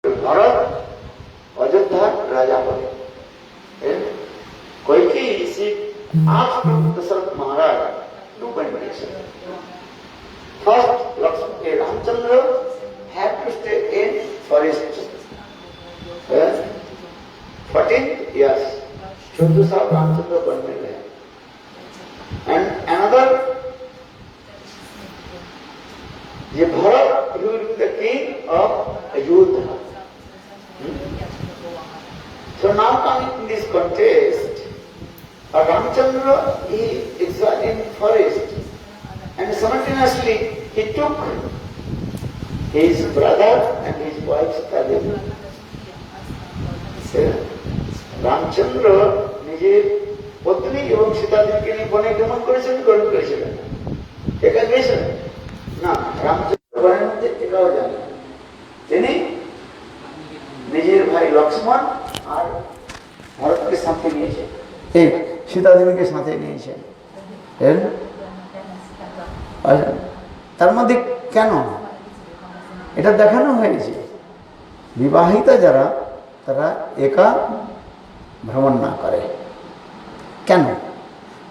भरत अयोध्या राजा बने। Kaikeyi she asked Dasharatha Maharaj to condition. First, Ramchandra had to stay in forest. 14 years. 14 साल Ramchandra one में रहे। And another, ये Bharat he will be the king of Ayodhya. So now coming in this context, Ramchandra he exiled in forest and simultaneously he took his brother and his wife Sita Devi. Ramchandra নিজের পত্নী এবং সীতা দেবীকে নিয়ে বনে গমন করেছেন, গ্রহণ করেছিলেন। একা গিয়েছিলেন না, রামচন্দ্র বনের মধ্যে একাও যান। তিনি নিজের ভাই লক্ষ্মণ আর ভরতকে সাথে নিয়েছেন, এই সীতা দেবীকে সাথে নিয়েছেন। তার মধ্যে কেন এটা দেখানো হয়েছে, বিবাহিতা যারা তারা একা ভ্রমণ না করে। কেন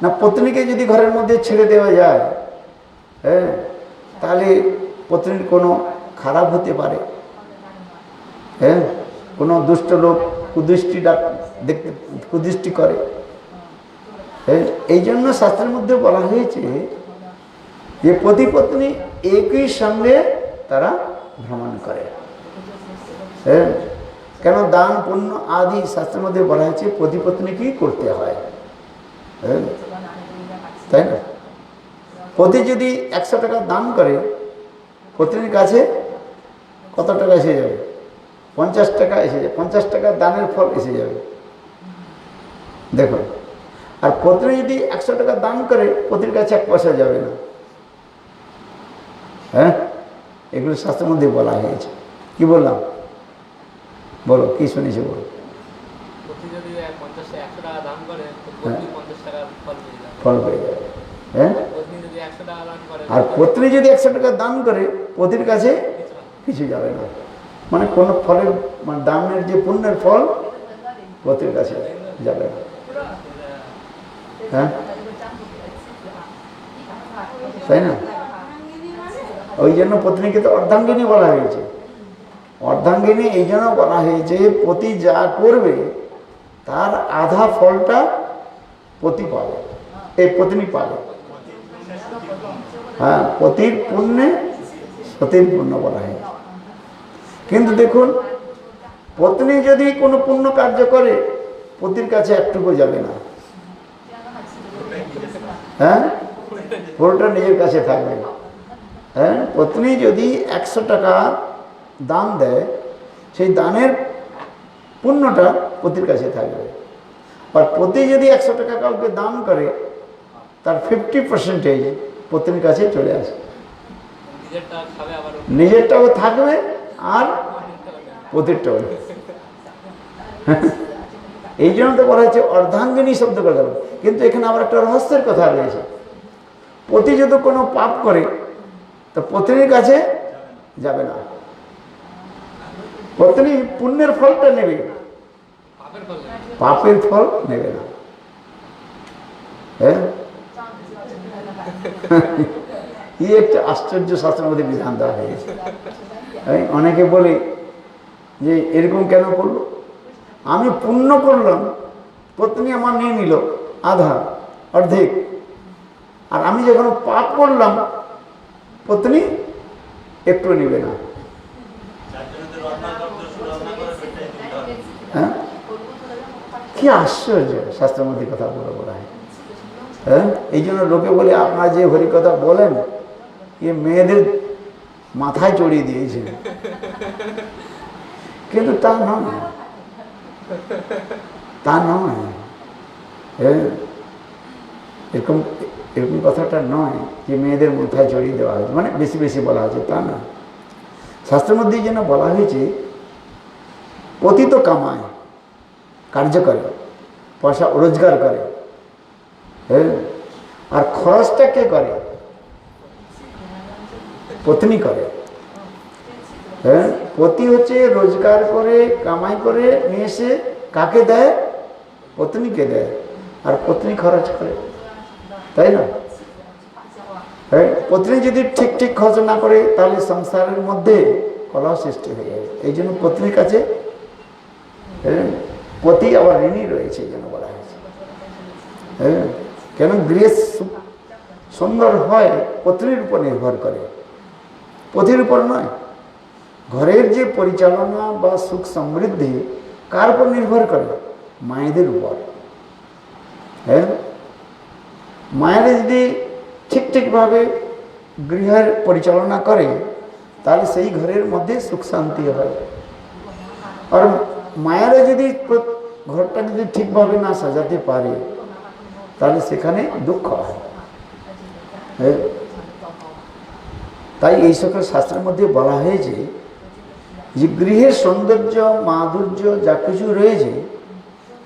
না, পত্নীকে যদি ঘরের মধ্যে ছেড়ে দেওয়া যায়, তাহলে পত্নীর কোনো খারাপ হতে পারে। কোনো দুষ্ট লোক কুদৃষ্টি করে। এই জন্য শাস্ত্রের মধ্যে বলা হয়েছে যে পতি পত্নী একই সঙ্গে তারা ভ্রমণ করে। কেন দান পুণ্য আদি শাস্ত্রের মধ্যে বলা হয়েছে পতি পত্নীকেই করতে হয়, তাই না? পতি যদি 100 টাকা দান করে, পত্নীর কাছে কত টাকা এসে যাবে? 50 টাকা এসে যাবে। 50 টাকা দানের ফল এসে যাবে। দেখো, আর পত্নী যদি 100 টাকা দান করে, পতির কাছে 1 পয়সা যাবে না। এগুলো শাস্ত্রের মধ্যে বলা হয়েছে। কি বললাম বলো, কি শুনেছি বলো? ফল পেয়ে যাবে। আর পত্নী যদি 100 টাকা দান করে, পতির কাছে কিছু যাবে না। মানে কোন ফলের মানে দানের যে পুণ্যের ফল পতির কাছে যাবে না। তাই না? ওই জন্য পত্নীকে তো অর্ধাঙ্গিনী বলা হয়েছে। অর্ধাঙ্গিনী এই জন্য বলা হয়েছে, পতি যা করবে তার আধা ফলটা পতি পাবে, এই পত্নী পাবে। হ্যাঁ, পতির পুণ্যে পতির পুণ্য বলা হয়েছে। কিন্তু দেখুন, পত্নী যদি কোনো পুণ্য কার্য করে, পতির কাছে একটুকু যাবে না। পুরোটা নিজের কাছে থাকবে। পত্নী যদি 100 টাকা দান দেয়, সেই দানের পুণ্যটা পতির কাছে থাকবে। আর পতি যদি 100 টাকা কাউকে দান করে, তার 50% পত্নীর কাছে চলে আসে। নিজেরটাও থাকবে আর পতিরটাও। এই জন্য তো বলা হয়েছে অর্ধাঙ্গিনী শব্দ কথা। কিন্তু এখানে আবার একটা রহস্যের কথা রয়েছে। পতি যদি কোনো পাপ করে, তো পত্নীর কাছে যাবে না। পত্নী পুণ্যের ফলটা নেবে, পাপের ফল নেবে না। এই একটা আশ্চর্য শাস্ত্রের মধ্যে বিধান দেওয়া হয়েছে। অনেকে বলে যে এরকম কেন করলো? আমি পুণ্য করলাম, পত্নী আমার নিয়ে নিল আধা অর্ধেক, আর আমি যখন পাপ করলাম, পত্নী একটু নেবে না। হ্যাঁ, কি আশ্চর্য শাস্ত্রের মধ্যে কথা বলা হয়। এই জন্য লোকে বলে, আপনারা যে হরি কথা বলেন, এ মেয়েদের মাথায় চড়িয়ে দিয়েছে। কিন্তু তা নয়, তা নয়। এরকম এরকম কথাটা নয় যে মেয়েদের মাথায় চড়িয়ে দেওয়া হয়েছে, মানে বেশি বেশি বলা হয়েছে, তা না। শাস্ত্রের মধ্যে যেন বলা হয়েছে, পতি তো কামায়, কার্য করে, পয়সা রোজগার করে, আর খরচটা কে করে? পত্নী করে। হ্যাঁ, পতি হচ্ছে রোজগার করে কামাই করে নিয়ে এসে কাকে দেয়? পত্নীকে দেয়, আর পত্নী খরচ করে, তাই না? হ্যাঁ, পত্নী যদি ঠিক ঠিক খরচ না করে তাহলে সংসারের মধ্যে কলহ সৃষ্টি হয়ে যাবে। এই জন্য পত্নীর কাছে পতি আবার ঋণী রয়েছে, এই জন্য বলা হয়েছে। হ্যাঁ, কেন গৃহে সুন্দর হয় পত্নীর উপর নির্ভর করে, পতির উপর নয়। ঘরের যে পরিচালনা বা সুখ সমৃদ্ধি কার উপর নির্ভর করে? মায়েদের উপর। হ্যাঁ, মায়েরা যদি ঠিক ঠিকভাবে গৃহের পরিচালনা করে তাহলে সেই ঘরের মধ্যে সুখ শান্তি হয়। আর মায়েরা যদি ঘরটা যদি ঠিকভাবে না সাজাতে পারে তাহলে সেখানে দুঃখ হয়। হ্যাঁ, তাই এই সকল শাস্ত্রের মধ্যে বলা হয়েছে যে গৃহের সৌন্দর্য মাধুর্য যা কিছু রয়েছে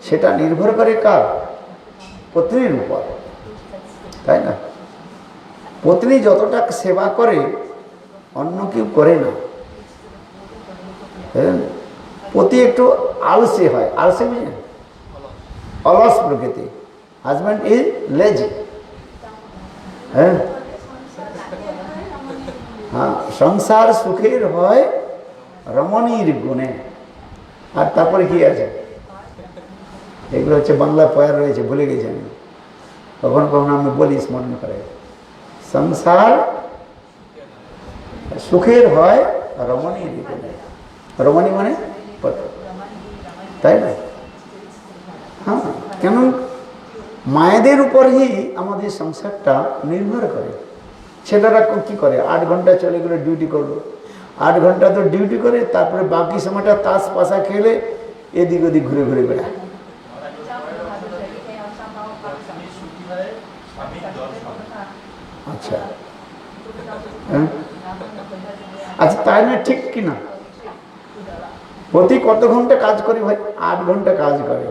সেটা নির্ভর করে কার? পত্নীর উপর, তাই না? পত্নী যতটা সেবা করে অন্য কেউ করে না। পতি একটু আলসে হয়, আলসে বুঝলেন, অলস প্রকৃতি। Husband is lazy. হ্যাঁ, হ্যাঁ, সংসার সুখের হয় রমণীর গুণে। আর তারপরে কি আছে? এগুলো হচ্ছে বাংলা পয়ার রয়েছে, ভুলে গেছি আমি, কখনো কখনো আমি বলি, স্মরণ করে। সংসার সুখের হয় রমণীর গুণে। রমণী মানে তাই না? হ্যাঁ, কেন মায়েদের উপরই আমাদের সংসারটা নির্ভর করে। ছেলেরা কি করে? 8 ঘন্টা চলে গেলে ডিউটি করলো, 8 ঘন্টা তো ডিউটি করে, তারপরে বাকি সময়টা তাস পাশা খেলে এদিক ওদিক ঘুরে ঘুরে বেড়ায়। আচ্ছা, হ্যাঁ, আচ্ছা, তাই না? ঠিক কিনা? প্রতি কত ঘন্টা কাজ করে ভাই? 8 ঘন্টা কাজ করে,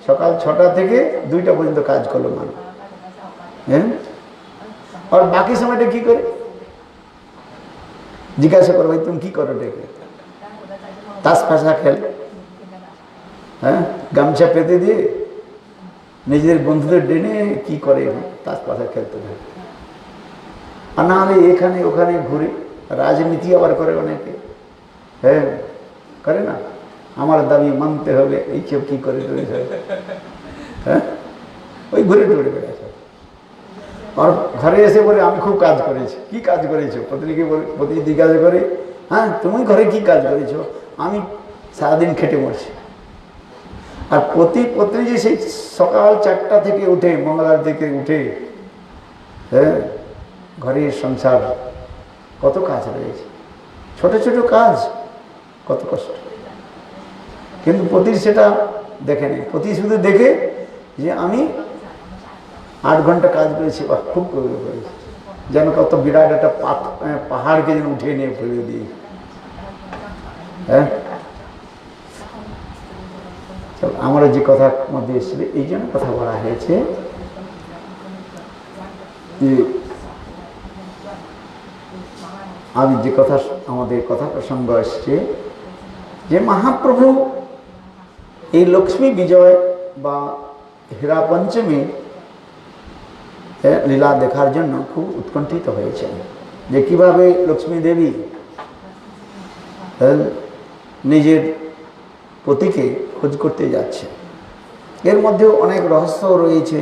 সকাল 6টা থেকে 2টা পর্যন্ত কাজ করলো মানুষ। হ্যাঁ, আর বাকি সময়টা কি করে? জিজ্ঞাসা করো, ভাই তুমি কি করো? ডেকে তাস পাশা খেলে, হ্যাঁ, গামছা পেতে দিয়ে নিজের বন্ধুদের ডেনে কি করে? তাস পাশা খেলতে থাকে। আর না হলে এখানে ওখানে ঘুরে রাজনীতি আবার করে অনেকে। হ্যাঁ, করে না? আমার দাবি মানতে হবে, এইসব কি করে? হ্যাঁ, ওই ঘুরে টুরে বেড়াচ্ছে। আর ঘরে এসে বলে আমি খুব কাজ করেছি। কি কাজ করেছো? পত্নীকে বলে, পত্নী জিজ্ঞাসা করে, হ্যাঁ তুমি ঘরে কি কাজ করেছো? আমি সারাদিন খেটে মরছি। আর পত্নী যে সেই সকাল 4টা থেকে উঠে, মঙ্গলবার থেকে উঠে, হ্যাঁ, ঘরের সংসার কত কাজ রয়েছে, ছোট ছোট কাজ, কত কষ্ট। কিন্তু পতির সেটা দেখে নেই। পতি শুধু দেখে যে আমি 8 ঘন্টা কাজ করেছি, বা খুব করেছি, যেন কত বিরাট একটা পাহাড়কে যেন উঠিয়ে নিয়ে ফেলে দিই। হ্যাঁ, আমরা যে কথার মধ্যে এসেছিল, এই জন্য কথা বলা হয়েছে যে আমি যে কথা, আমাদের কথা প্রসঙ্গ আসছে যে মহাপ্রভু এই লক্ষ্মী বিজয় বা হীরা পঞ্চমী লীলা দেখার জন্য খুব উৎকণ্ঠিত হয়েছেন, যে কিভাবে লক্ষ্মী দেবী নিজের পতিকে খোঁজ করতে যাচ্ছে। এর মধ্যেও অনেক রহস্য রয়েছে,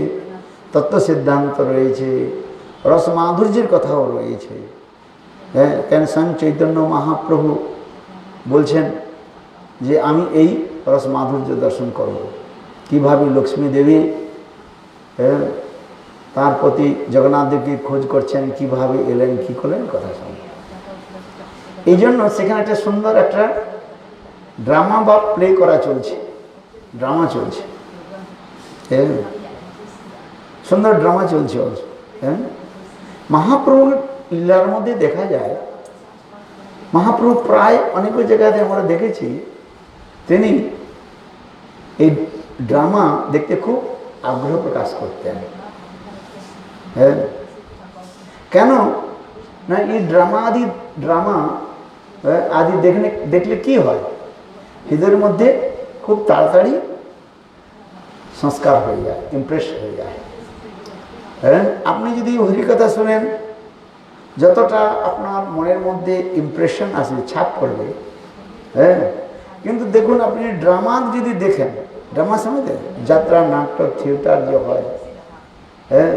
তত্ত্ব সিদ্ধান্ত রয়েছে, রস মাধুর্যের কথাও রয়েছে। হ্যাঁ, কেন স্বয়ং চৈতন্য মহাপ্রভু বলছেন যে আমি এই রস মাধুর্য দর্শন করব, কীভাবে লক্ষ্মী দেবী তার প্রতি জগন্নাথ দেবকে খোঁজ করছেন, কিভাবে এলেন, কি করলেন, কথা শুনবেন। এই জন্য সেখানে একটা সুন্দর একটা ড্রামা বা প্লে করা চলছে, ড্রামা চলছে। হ্যাঁ, সুন্দর ড্রামা চলছে। হ্যাঁ, মহাপ্রভুর লীলার মধ্যে দেখা যায়, মহাপ্রভু প্রায় অনেক জায়গাতে আমরা দেখেছি তিনি এই ড্রামা দেখতে খুব আগ্রহ প্রকাশ করতেন। হ্যাঁ, কেন না এই ড্রামা আদি দেখলে কি হয়, হৃদয়ের মধ্যে খুব তাড়াতাড়ি সংস্কার হয়ে যায়, ইমপ্রেস হয়ে যায়। হ্যাঁ, আপনি যদি হরিকথা শোনেন, যতটা আপনার মনের মধ্যে ইমপ্রেশন আসবে, ছাপ পড়বে। হ্যাঁ, কিন্তু দেখুন আপনি ড্রামা যদি দেখেন, ড্রামার সময় যাত্রা, নাটক, থিয়েটার যে হয়, হ্যাঁ,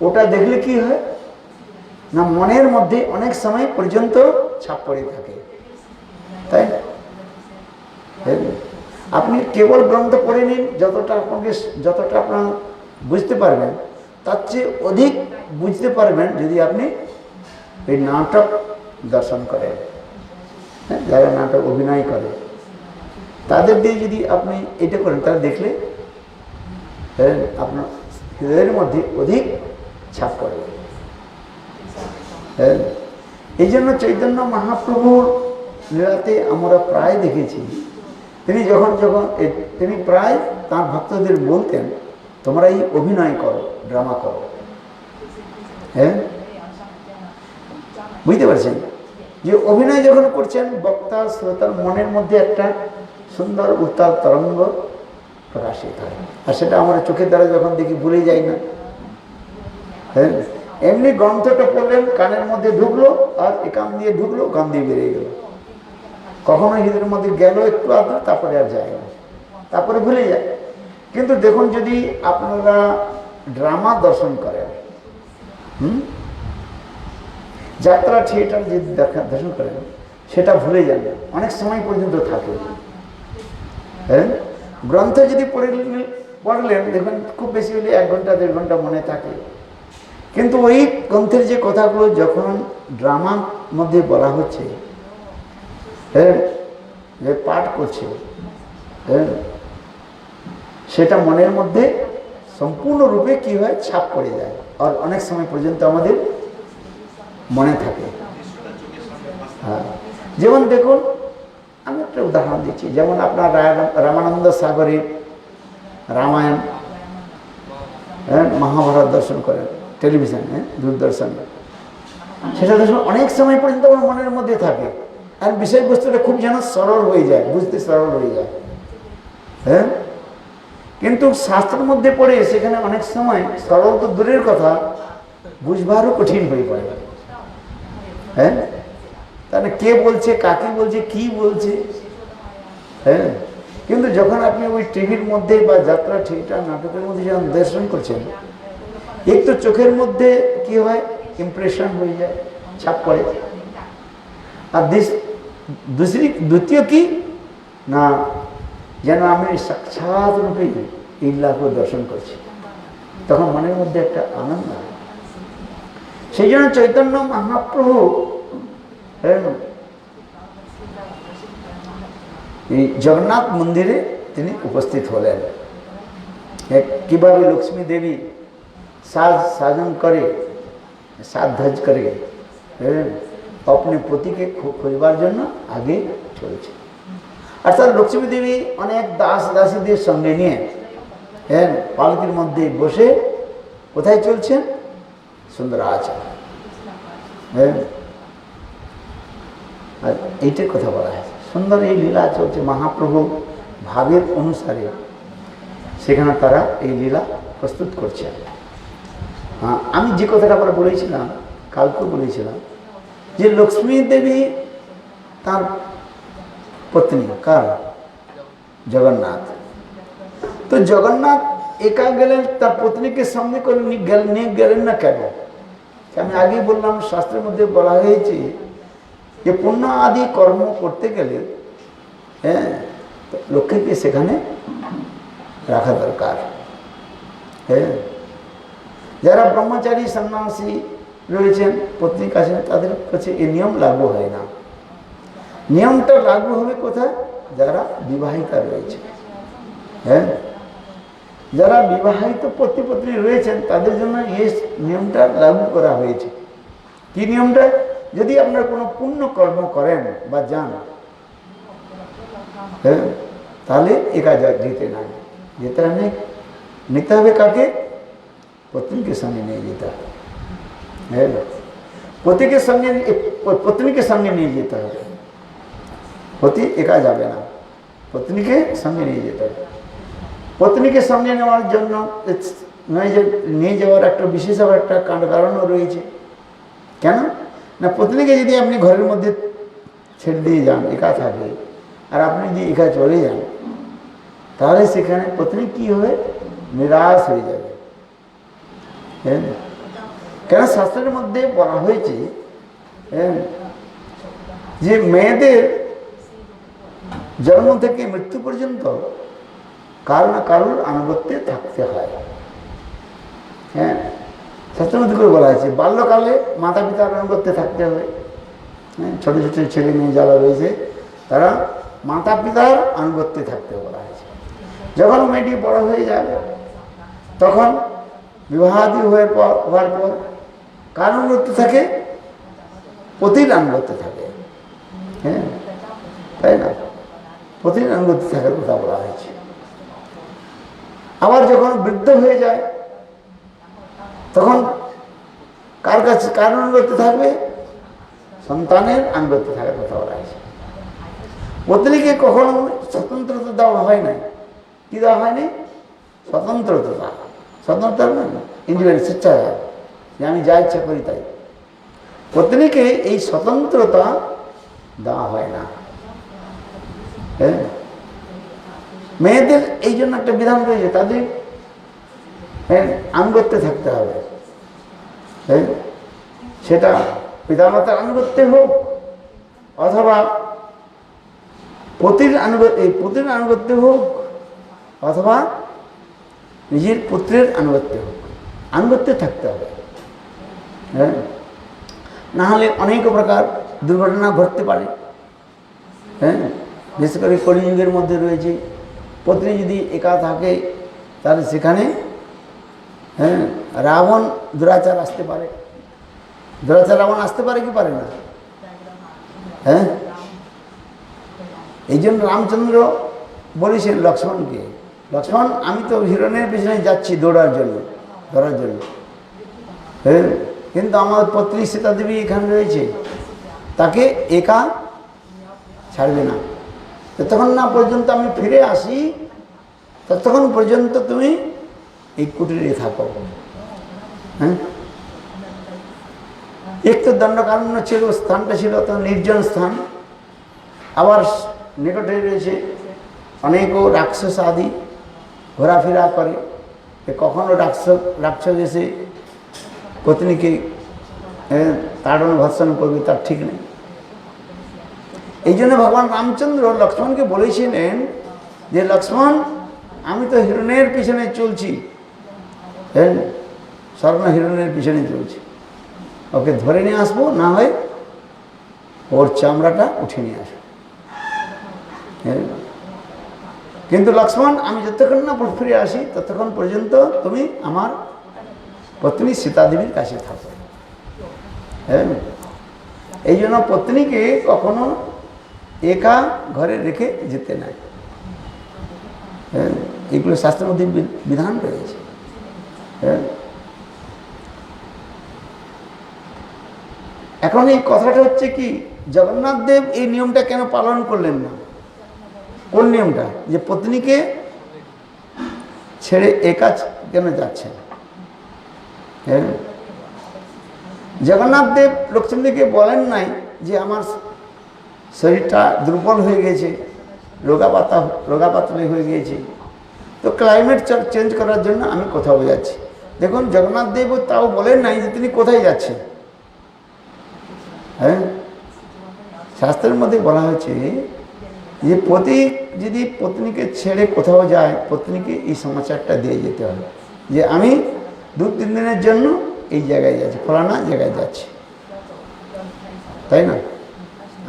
ওটা দেখলে কি হয় না, মনের মধ্যে অনেক সময় পর্যন্ত ছাপ পড়ে থাকে, তাই না? আপনি কেবল গ্রন্থ পড়ে নিন, যতটা আপনার বুঝতে পারবেন, তার চেয়ে অধিক বুঝতে পারবেন যদি আপনি এই নাটক দর্শন করেন। হ্যাঁ, যারা নাটক অভিনয় করে তাদের দিয়ে যদি আপনি এটা করেন, তাহলে দেখলে আপনার হৃদয়ের মধ্যে অধিক ছাপ পড়ে। এই জন্য চৈতন্য মহাপ্রভুর লীলাতে আমরা প্রায় দেখেছি, তিনি যখন তিনি প্রায় তাঁর ভক্তদের বলতেন, তোমরা এই অভিনয় করো, ড্রামা করো। হ্যাঁ, বুঝতে পারছেন যে অভিনয় যখন করছেন, বক্তা শ্রোতার মনের মধ্যে একটা সুন্দর উত্তাল তরঙ্গ প্রকাশিত হয়, আর সেটা আমরা চোখের দ্বারা যখন দেখি ভুলে যাই না। হ্যাঁ, এমনি গ্রন্থটা পড়লেন, কানের মধ্যে ঢুকলো, আর কান দিয়ে ঢুকলো, কান দিয়ে বেরিয়ে গেল, কখনো হৃদয়ের মধ্যে গেল একটু আধা, তারপরে আর যায় না, তারপরে ভুলে যায়। কিন্তু দেখুন যদি আপনারা ড্রামা দর্শন করেন, যাত্রা, থিয়েটার যদি দর্শন করেন, সেটা ভুলে যান না, অনেক সময় পর্যন্ত থাকে। হ্যাঁ, গ্রন্থ যদি পড়লেন, দেখবেন খুব বেশি হলে 1 ঘন্টা 1.5 ঘন্টা মনে থাকে, কিন্তু ওই গ্রন্থের যে কথাগুলো যখন ড্রামার মধ্যে বলা হচ্ছে, হ্যাঁ, যে পাঠ করছে, হ্যাঁ, সেটা মনের মধ্যে সম্পূর্ণরূপে কি হয়, ছাপ পড়ে যায়, আর অনেক সময় পর্যন্ত আমাদের মনে থাকে। হ্যাঁ, যেমন দেখুন আমি একটা উদাহরণ দিচ্ছি, যেমন আপনার রামানন্দ সাগরের রামায়ণ, হ্যাঁ, মহাভারত দর্শন করেন টেলিভিশনে, দূরদর্শনে, সেটা দর্শন অনেক সময় পর্যন্ত আমার মনের মধ্যে থাকে, আর বিষয়বস্তুটা খুব যেন সরল হয়ে যায়, বুঝতে সরল হয়ে যায়। হ্যাঁ, কিন্তু শাস্ত্রের মধ্যে পড়ে সেখানে অনেক সময় সরল তো দূরের কথা, বুঝবারও কঠিন হয়ে পড়ে। হ্যাঁ, তাহলে কে বলছে, কাকে বলছে, কি বলছে। হ্যাঁ, কিন্তু যখন আপনি ওই টিভির মধ্যে বা যাত্রা, থিয়েটার, নাটকের মধ্যে যখন দর্শন করছেন, একটু চোখের মধ্যে কি হয়, ইমপ্রেশন হয়ে যায়, ছাপ পড়ে। আর দ্বিতীয় কি না, যেন আমি সাক্ষাৎ রূপে এই লীলাকে দর্শন করছি, তখন মনের মধ্যে একটা আনন্দ হয়। সেই জন্য চৈতন্য মহাপ্রভু এই জগন্নাথ মন্দিরে তিনি উপস্থিত হলেন। কিভাবে লক্ষ্মী দেবী সাজন করে, সাজ করে अपने पति के खोजबार जन्य आगे चलছে। अर्थात लक्ष्मी देवी अनेक दास दासीদের সঙ্গে নিয়ে পালকির মধ্যে বসে কোথায় চলছেন, সুন্দরাচল। আর এইটার কথা বলা হয়, সুন্দর এই লীলা চলছে, মহাপ্রভু ভাবের অনুসারে সেখানে তারা এই লীলা প্রস্তুত করছে। আমি যে কথাটা আমরা বলেছিলাম, কালকে বলেছিলাম যে লক্ষ্মী দেবী তার পত্নী, কার? জগন্নাথ। তো জগন্নাথ একা গেলেন, তার পত্নীকে সঙ্গে করে নিয়ে গেলেন না কেন? আমি আগেই বললাম, শাস্ত্রের মধ্যে বলা হয়েছে যে পুণ্য আদি কর্ম করতে গেলে লক্ষ্মীকে সেখানে রাখা দরকার। যারা ব্রহ্মচারী সন্ন্যাসী রয়েছেন, পত্নীর কাছে, তাদের কাছে এই নিয়ম লাগু হয় না। নিয়মটা লাগু হবে কোথায়? যারা বিবাহিতা রয়েছে, যারা বিবাহিত পতি পত্নী রয়েছেন তাদের জন্য এই নিয়মটা লাগু করা হয়েছে। কি নিয়মটা? যদি আপনার কোনো পুণ্য কর্ম করেন বা যান, তাহলে একা যেতে হবে, নিতে হবে কাকে? পত্নীকে সঙ্গে নিয়ে যেতে হবে। পতিকে সঙ্গে, পত্নীকে সঙ্গে নিয়ে যেতে হবে। পতি একা যাবে না, পত্নীকে সঙ্গে নিয়ে যেতে হবে। পত্নীকে সঙ্গে নেওয়ার জন্য নিয়ে যাওয়ার একটা বিশেষ একটা কারণও রয়েছে। কেন না, পত্নীকে যদি আপনি ঘরের মধ্যে ছেড়ে দিয়ে যান, একা থাকে, আর আপনি যদি একা চলে যান, তাহলে সেখানে পত্নী কি হবে, নিরাশ হয়ে যাবে। কেন শাস্ত্রের মধ্যে বলা হয়েছে যে মেয়েদের জন্ম থেকে মৃত্যু পর্যন্ত কারো না কারোর আনুগত্যে থাকতে হয়। হ্যাঁ, শাস্ত্রের মধ্যে করে বলা হয়েছে বাল্যকালে মাতা পিতার আনুগত্যে থাকতে হবে। হ্যাঁ, ছোট ছোট ছেলে মেয়ে যারা রয়েছে তারা মাতা পিতার আনুগত্যে থাকতে বলা হয়েছে। যখন মেয়েটি বড় হয়ে যাবে তখন বিবাহাদি হওয়ার পর কার আনুগত্যে থাকে, পতির আনুগত্যে থাকে। হ্যাঁ, তাই না, পতির আনুগত্যে থাকার কথা বলা হয়েছে। আবার যখন বৃদ্ধ হয়ে যায় তখন কার কাছে কার আনুগত্যে থাকবে, সন্তানের আনুগত্যে থাকার কথা বলা হয়েছে। পত্নীকে কখনো স্বতন্ত্রতা দেওয়া হয় নাই। কি দেওয়া হয়নি, স্বতন্ত্রতা। স্বতন্ত্র না, ইন্ডিভিজুয়াল, স্বেচ্ছা, যে আমি যা ইচ্ছা করি তাই। পত্নীকে এই স্বতন্ত্রতা দেওয়া হয় না। হ্যাঁ, মেয়েদের এই জন্য একটা বিধান রয়েছে, তাদের আনুগত্যে থাকতে হবে। হ্যাঁ, সেটা পিতামাতার আনুগত্যে হোক অথবা পতির আনুগত্যে হোক অথবা নিজের পুত্রের আনুগত্যে হোক, আনুগত্যে থাকতে হবে। হ্যাঁ, না হলে অনেক প্রকার দুর্ঘটনা ঘটতে পারে। হ্যাঁ, বিশেষ করে কলিযুগের মধ্যে রয়েছে, পত্নী যদি একা থাকে তাহলে সেখানে রাবণ দুরাচার আসতে পারে। দুরাচার রাবণ আসতে পারে কি পারে না? হ্যাঁ, এই জন্য রামচন্দ্র বলেছেন লক্ষ্মণকে, লক্ষ্মণ আমি তো হিরণের পিছনে যাচ্ছি ধরার জন্য। হ্যাঁ, কিন্তু আমার পত্নী সীতা দেবী এখানে রয়েছে, তাকে একা ছাড়বে না। যতক্ষণ না পর্যন্ত আমি ফিরে আসি ততক্ষণ পর্যন্ত তুমি এই কুটিরে থাকো। হ্যাঁ, একটু দণ্ডকারণ্য ছিল, স্থানটা ছিল তো নির্জন স্থান, আবার নিকটে রয়েছে অনেক রাক্ষস আদি ঘোরাফেরা করে। কখনো রাক্ষস এসে পত্নীকে তাড়ন ভৎসন করবে তার ঠিক নেই। এই জন্য ভগবান রামচন্দ্র লক্ষ্মণকে বলেছিলেন যে লক্ষ্মণ আমি তো হিরণের পিছনে চলছি, হ্যাঁ, স্বর্ণ হিরণের পিছনে চলছি, ওকে ধরে নিয়ে আসবো, না হয় ওর চামড়াটা উঠে নিয়ে আসবো। হ্যাঁ, কিন্তু লক্ষ্মণ আমি যতক্ষণ না ফিরে আসি ততক্ষণ পর্যন্ত তুমি আমার পত্নী সীতা দেবীর কাছে থাকো। হ্যাঁ, এই জন্য পত্নীকে কখনো একা ঘরে রেখে যেতে নাই। হ্যাঁ, এগুলো শাস্ত্রের মধ্যে বিধান রয়েছে। হ্যাঁ, এখন এই কথাটা হচ্ছে কি, জগন্নাথ দেব এই নিয়মটা কেন পালন করলেন না? কোন নিয়মটা? যে পত্নীকে ছেড়ে একা কেন যাচ্ছেন? হ্যাঁ, জগন্নাথ দেব লক্ষ্মীদেবকে বলেন নাই যে আমার শরীরটা দুর্বল হয়ে গেছে, রোগাপাতলে হয়ে গিয়েছে, তো ক্লাইমেট চেঞ্জ করার জন্য আমি কোথাও যাচ্ছি। দেখুন জগন্নাথ দেব তাও বলেন নাই যে তিনি কোথায় যাচ্ছেন। হ্যাঁ, শাস্ত্রের মধ্যে বলা হয়েছে যে পতি যদি পত্নীকে ছেড়ে কোথাও যায়, পত্নীকে এই সমাচারটা দিয়ে যেতে হবে যে আমি 2-3 দিনের জন্য এই জায়গায় যাচ্ছি, ফলানা জায়গায় যাচ্ছি, তাই না?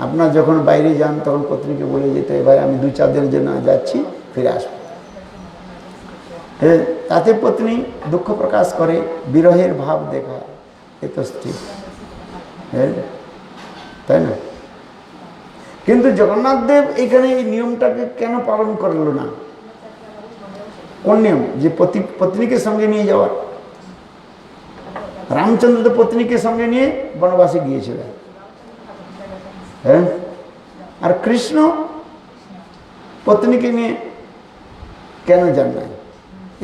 আপনার যখন বাইরে যান তখন পত্নীকে বলে যেতে হয় ভাই আমি 2-4 দিনের জন্য যাচ্ছি, ফিরে আসবো। হ্যাঁ, তাতে পত্নী দুঃখ প্রকাশ করে, বিরহের ভাব দেখায়, এ তো ঠিক। হ্যাঁ, তাই না? কিন্তু জগন্নাথ দেব এখানে এই নিয়মটাকে কেন পালন করলো না? কোন নিয়ম? যে পত্নীকে সঙ্গে নিয়ে যাওয়া। রামচন্দ্র তো পত্নীকে সঙ্গে নিয়ে বনবাসে গিয়েছিলেন। হ্যাঁ, আর কৃষ্ণ পত্নীকে নিয়ে কেন যান নাই,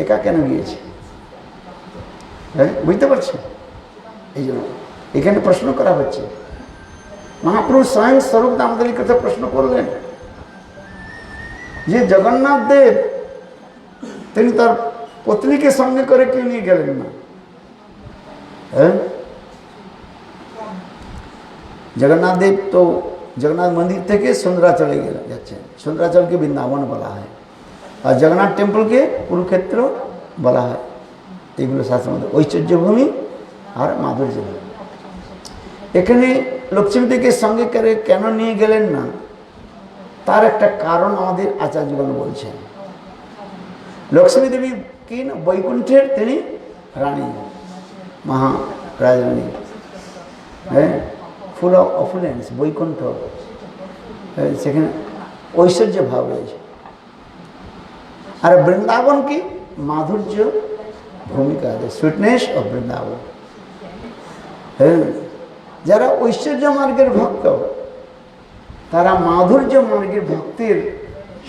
একা কেন গিয়েছে? হ্যাঁ, বুঝতে পারছেন? এই জন্য এখানে প্রশ্ন করা হচ্ছে। মহাপ্রভু স্বয়ং স্বরূপ আমাদের এই কথা প্রশ্ন করলেন যে জগন্নাথ দেব তিনি তার পত্নীকে সঙ্গে করে কেউ নিয়ে গেলেন না? হ্যাঁ, জগন্নাথ দেব তো জগন্নাথ মন্দির থেকে সুন্দরাচলে যাচ্ছেন। সুন্দরাচলকে বৃন্দাবন বলা হয়, আর জগন্নাথ টেম্পলকে কুরুক্ষেত্র বলা হয়। এইগুলো শাস্ত্রের মধ্যে ঐশ্বর্যভূমি আর মাধুর্যভূমি। এখানে লক্ষ্মীদেবীকে সঙ্গে করে কেন নিয়ে গেলেন না, তার একটা কারণ আমাদের আচার্যগণ বলছেন। লক্ষ্মী দেবী কি না বৈকুণ্ঠের তিনি রানী, মহারাজরানী। হ্যাঁ, ফুল অফ অফুলেন্স, বৈকুণ্ঠ, সেখানে ঐশ্বর্য ভাব রয়েছে। আর বৃন্দাবন কি মাধুর্য ভূমিকা, সুইটনেস অফ বৃন্দাবন। হ্যাঁ, যারা ঐশ্বর্য মার্গের ভক্ত তারা মাধুর্য মার্গের ভক্তির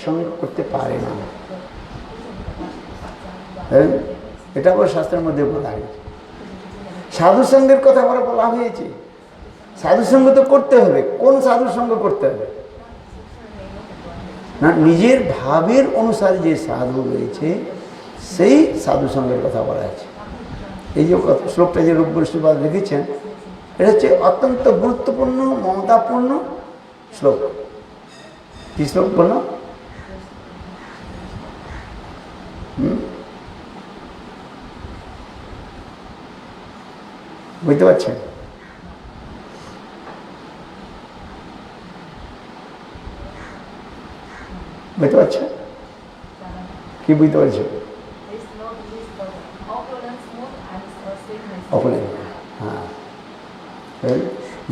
সঙ্গ করতে পারে না। হ্যাঁ, এটা আবার শাস্ত্রের মধ্যে বলা হয়েছে। সাধু সঙ্গের কথা আবার বলা হয়েছে। সাধু সঙ্গ তো করতে হবে। কোন সাধু সঙ্গ করতে হবে না, নিজের ভাবের অনুসারে যে সাধু রয়েছে সেই সাধু সঙ্গের কথা বলা আছে। এই যে শ্লোকটা যে রূপ বৈষ্ণব লিখেছেন, এটা হচ্ছে অত্যন্ত গুরুত্বপূর্ণ মমতাপূর্ণ শ্লোক। কি শ্লোক বলল? বুঝতে পারছেন? বুঝতে পারছেন? কি বুঝতে পারছেন? হ্যাঁ,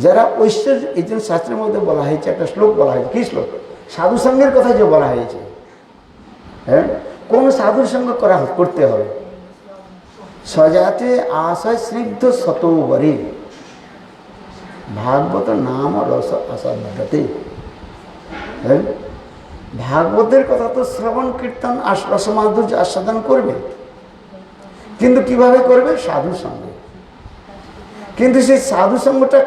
যারা ঐশ্বর্য, এই জন্য শাস্ত্রের মধ্যে বলা হয়েছে, একটা শ্লোক বলা হয়েছে। কি শ্লোক? সাধু সঙ্গের কথা যে বলা হয়েছে। হ্যাঁ, কোন সাধুর সঙ্গ করতে হবে? সজাতে আশয় স্নিগ্ধ শতবরী ভাগবত নাম রস আসাধ্যতে। হ্যাঁ, ভাগবতের কথা তো শ্রবণ কীর্তন রসমাধুর্য আস্বাদন করবে, কিন্তু কিভাবে করবে? সাধুর সঙ্গে। কিন্তু সেই সাধু সঙ্গটা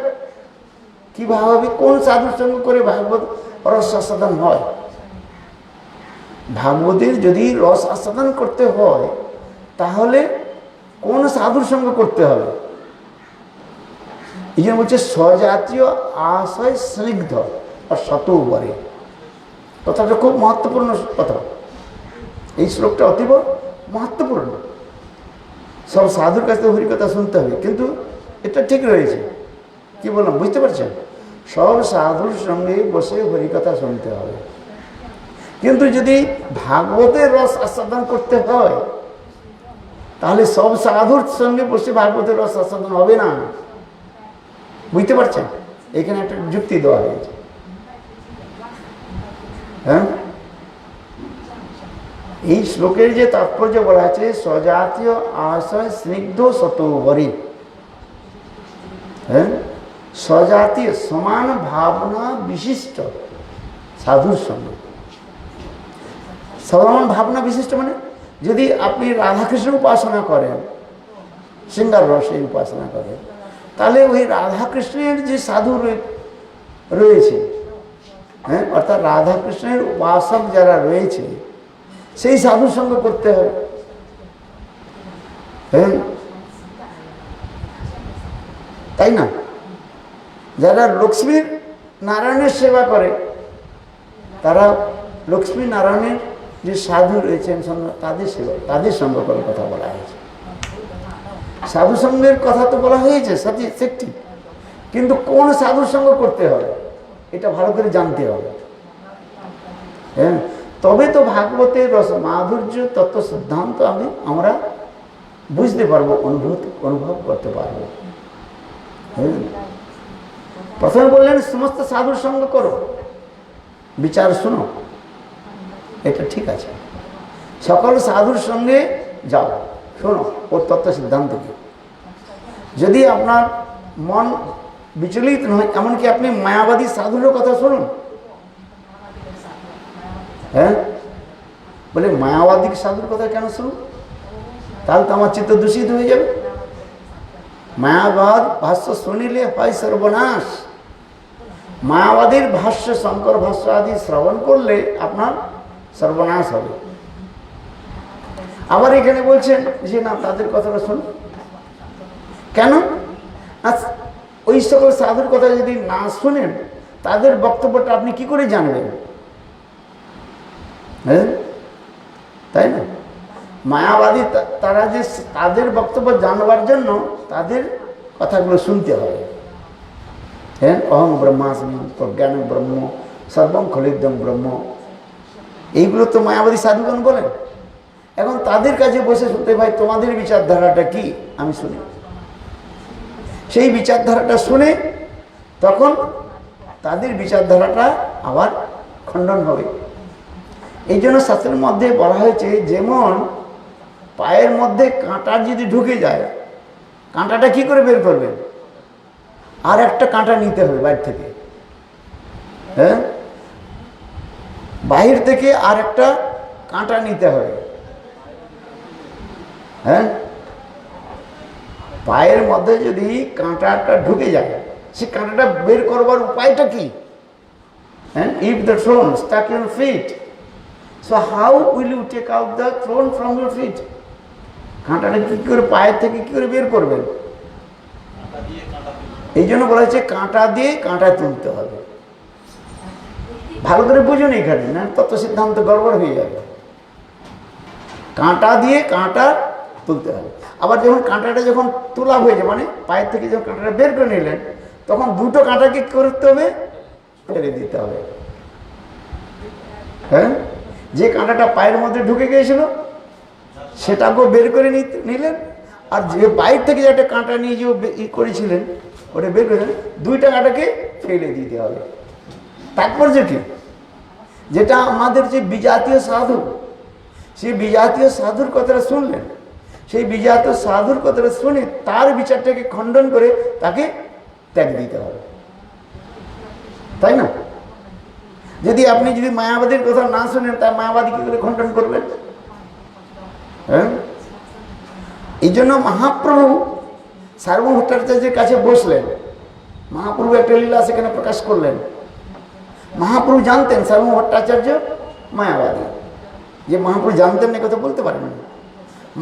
কিভাবে, কোন সাধুর সঙ্গ করে ভাগবত রস আস্বাদন হয়? ভাগবতের যদি রস আস্বাদন করতে হয় তাহলে কোন সাধুর সঙ্গ করতে হবে? এই জন্য বলছে স্বজাতীয় আশয় স্নিগ্ধ আর শতবরে। কথাটা খুব মহত্বপূর্ণ কথা। এই শ্লোকটা অতীব মহত্বপূর্ণ। সব সাধুর কাছ থেকে হরিকথা শুনতে হবে, কিন্তু এটা ঠিক রয়েছে। কি বললাম, বুঝতে পারছেন? সব সাধুর সঙ্গে বসে হরিকথা শুনতে হবে, কিন্তু যদি ভাগবতের রস আস্বাদন করতে হয় তাহলে সব সাধুর সঙ্গে বসে ভাগবতের রস আস্বাদন হবে না। বুঝতে পারছেন? এখানে একটা যুক্তি দেওয়া হয়েছে। হ্যাঁ, এই শ্লোকের যে তাৎপর্য বলা আছে, স্বজাতীয় আশয় স্নিগ্ধ শতবরী। হ্যাঁ, স্বজাতীয় সমান ভাবনা বিশিষ্ট সাধুর সঙ্গে। সমান ভাবনা বিশিষ্ট মানে, যদি আপনি রাধাকৃষ্ণ উপাসনা করেন, শৃঙ্গার রসের উপাসনা করেন, তাহলে ওই রাধাকৃষ্ণের যে সাধু রয়েছে, হ্যাঁ, অর্থাৎ রাধাকৃষ্ণের উপাসক যারা রয়েছে সেই সাধুর সঙ্গ করতে হবে। হ্যাঁ, তাই না? যারা লক্ষ্মীর নারায়ণের সেবা করে তারা লক্ষ্মী নারায়ণের যে সাধু রয়েছেন তাদের সঙ্গ করার কথা বলা হয়েছে। সাধু সঙ্গের কথা তো বলা হয়েছে সত্যি, কিন্তু কোন সাধুর সঙ্গ করতে হবে এটা ভালো করে জানতে হবে। হ্যাঁ, তবে তো ভাগবতের রস মাধুর্য তত্ত্ব সিদ্ধান্ত আমরা বুঝতে পারবো, অনুভব করতে পারবো। হ্যাঁ, প্রথমে বললেন সমস্ত সাধুর সঙ্গ করো, বিচার শুনো, এটা ঠিক আছে। সকল সাধুর সঙ্গে যাও, শোনো ওর তত্ত্ব সিদ্ধান্ত কি। যদি আপনার মন বিচলিত নয়, এমনকি আপনি মায়াবাদী সাধুরও কথা শুনুন, হ্যাঁ, বলে মায়াবাদী সাধুর কথা কেন শুনুন, তাহলে তো আমার চিত্ত দূষিত হয়ে যাবে। মায়াবাদ ভাষ্য শুনিলে হয় সর্বনাশ। মায়াবাদীর ভাষ্য, শঙ্কর ভাষ্য আদি শ্রবণ করলে আপনার সর্বনাশ হবে। আবার এখানে বলছেন যে না, তাদের কথাটা শুনুন। কেন? ওই সকল সাধুর কথা যদি না শুনেন, তাদের বক্তব্যটা আপনি কি করে জানবেন? হ্যাঁ, তাই না? মায়াবাদী তারা যে তাদের বক্তব্য জানবার জন্য তাদের কথাগুলো শুনতে হবে। হ্যাঁ, অহং ব্রহ্মাস্মি, প্রজ্ঞান ব্রহ্ম, সর্বম খলিদম ব্রহ্ম, এইগুলো তো মায়াবাদী সাধুগণ বলেন। এখন তাদের কাছে বসে শুনতে, ভাই তোমাদের বিচারধারাটা কি আমি শুনি। সেই বিচারধারাটা শুনে তখন তাদের বিচারধারাটা আবার খণ্ডন হবে। এই জন্য শাস্ত্রের মধ্যে বলা হয়েছে, যেমন পায়ের মধ্যে কাঁটা যদি ঢুকে যায়, কাঁটাটা কি করে বের করবেন? আর একটা কাঁটা নিতে হবে বাইরে থেকে। হ্যাঁ, বাহির থেকে আর একটা কাঁটা নিতে হবে। হ্যাঁ, পায়ের মধ্যে যদি কাঁটাটা ঢুকে যায়, সে কাঁটাটা বের করবার উপায়টা কি? হ্যাঁ, if the thorn stuck in feet, so how will you take out the thorn from your feet? কাঁটাটা কি করে পায়ের থেকে কি করে বের করবেন? এই জন্য বলা হচ্ছে কাঁটা দিয়ে কাঁটা তুলতে হবে। ভালো করে বুঝুন এখানে, না তত সিদ্ধান্ত গড়বড় হয়ে যাবে। কাঁটা দিয়ে কাঁটা তুলতে হবে। আবার যখন কাঁটাটা যখন তোলা হয়ে যায়, মানে পায়ের থেকে যখন কাঁটাটা বের করে নিলেন, তখন দুটো কাঁটাকে করতে হবে, ফেলে দিতে হবে। হ্যাঁ, যে কাঁটাটা পায়ের মধ্যে ঢুকে গিয়েছিল সেটাকেও বের করে নিলেন, আর যে বাইর থেকে যে একটা কাঁটা নিয়ে যে করেছিলেন ওটা বের করে দুইটা কাঁটাকে ফেলে দিতে হবে। তাৎপর্য কি? যেটা আমাদের যে বিজাতীয় সাধু, সেই বিজাতীয় সাধুর কথাটা শুনলেন, সেই বিজাতীয় সাধুর কথাটা শুনে তার বিচারটাকে খণ্ডন করে তাকে ত্যাগ দিতে হবে, তাই না? যদি আপনি যদি মায়াবাদীর কথা না শুনেন, তা মায়াবাদী কি করে খণ্ডন করবেন? হ্যাঁ, এই জন্য মহাপ্রভু সার্বভৌম ভট্টাচার্যের কাছে বসলেন। মহাপ্রভু একটা লীলা সেখানে প্রকাশ করলেন। মহাপ্রভু জানতেন সার্বভৌম ভট্টাচার্য মায়াবাদী, যে মহাপ্রভু জানতেন না কথা বলতে পারেন না।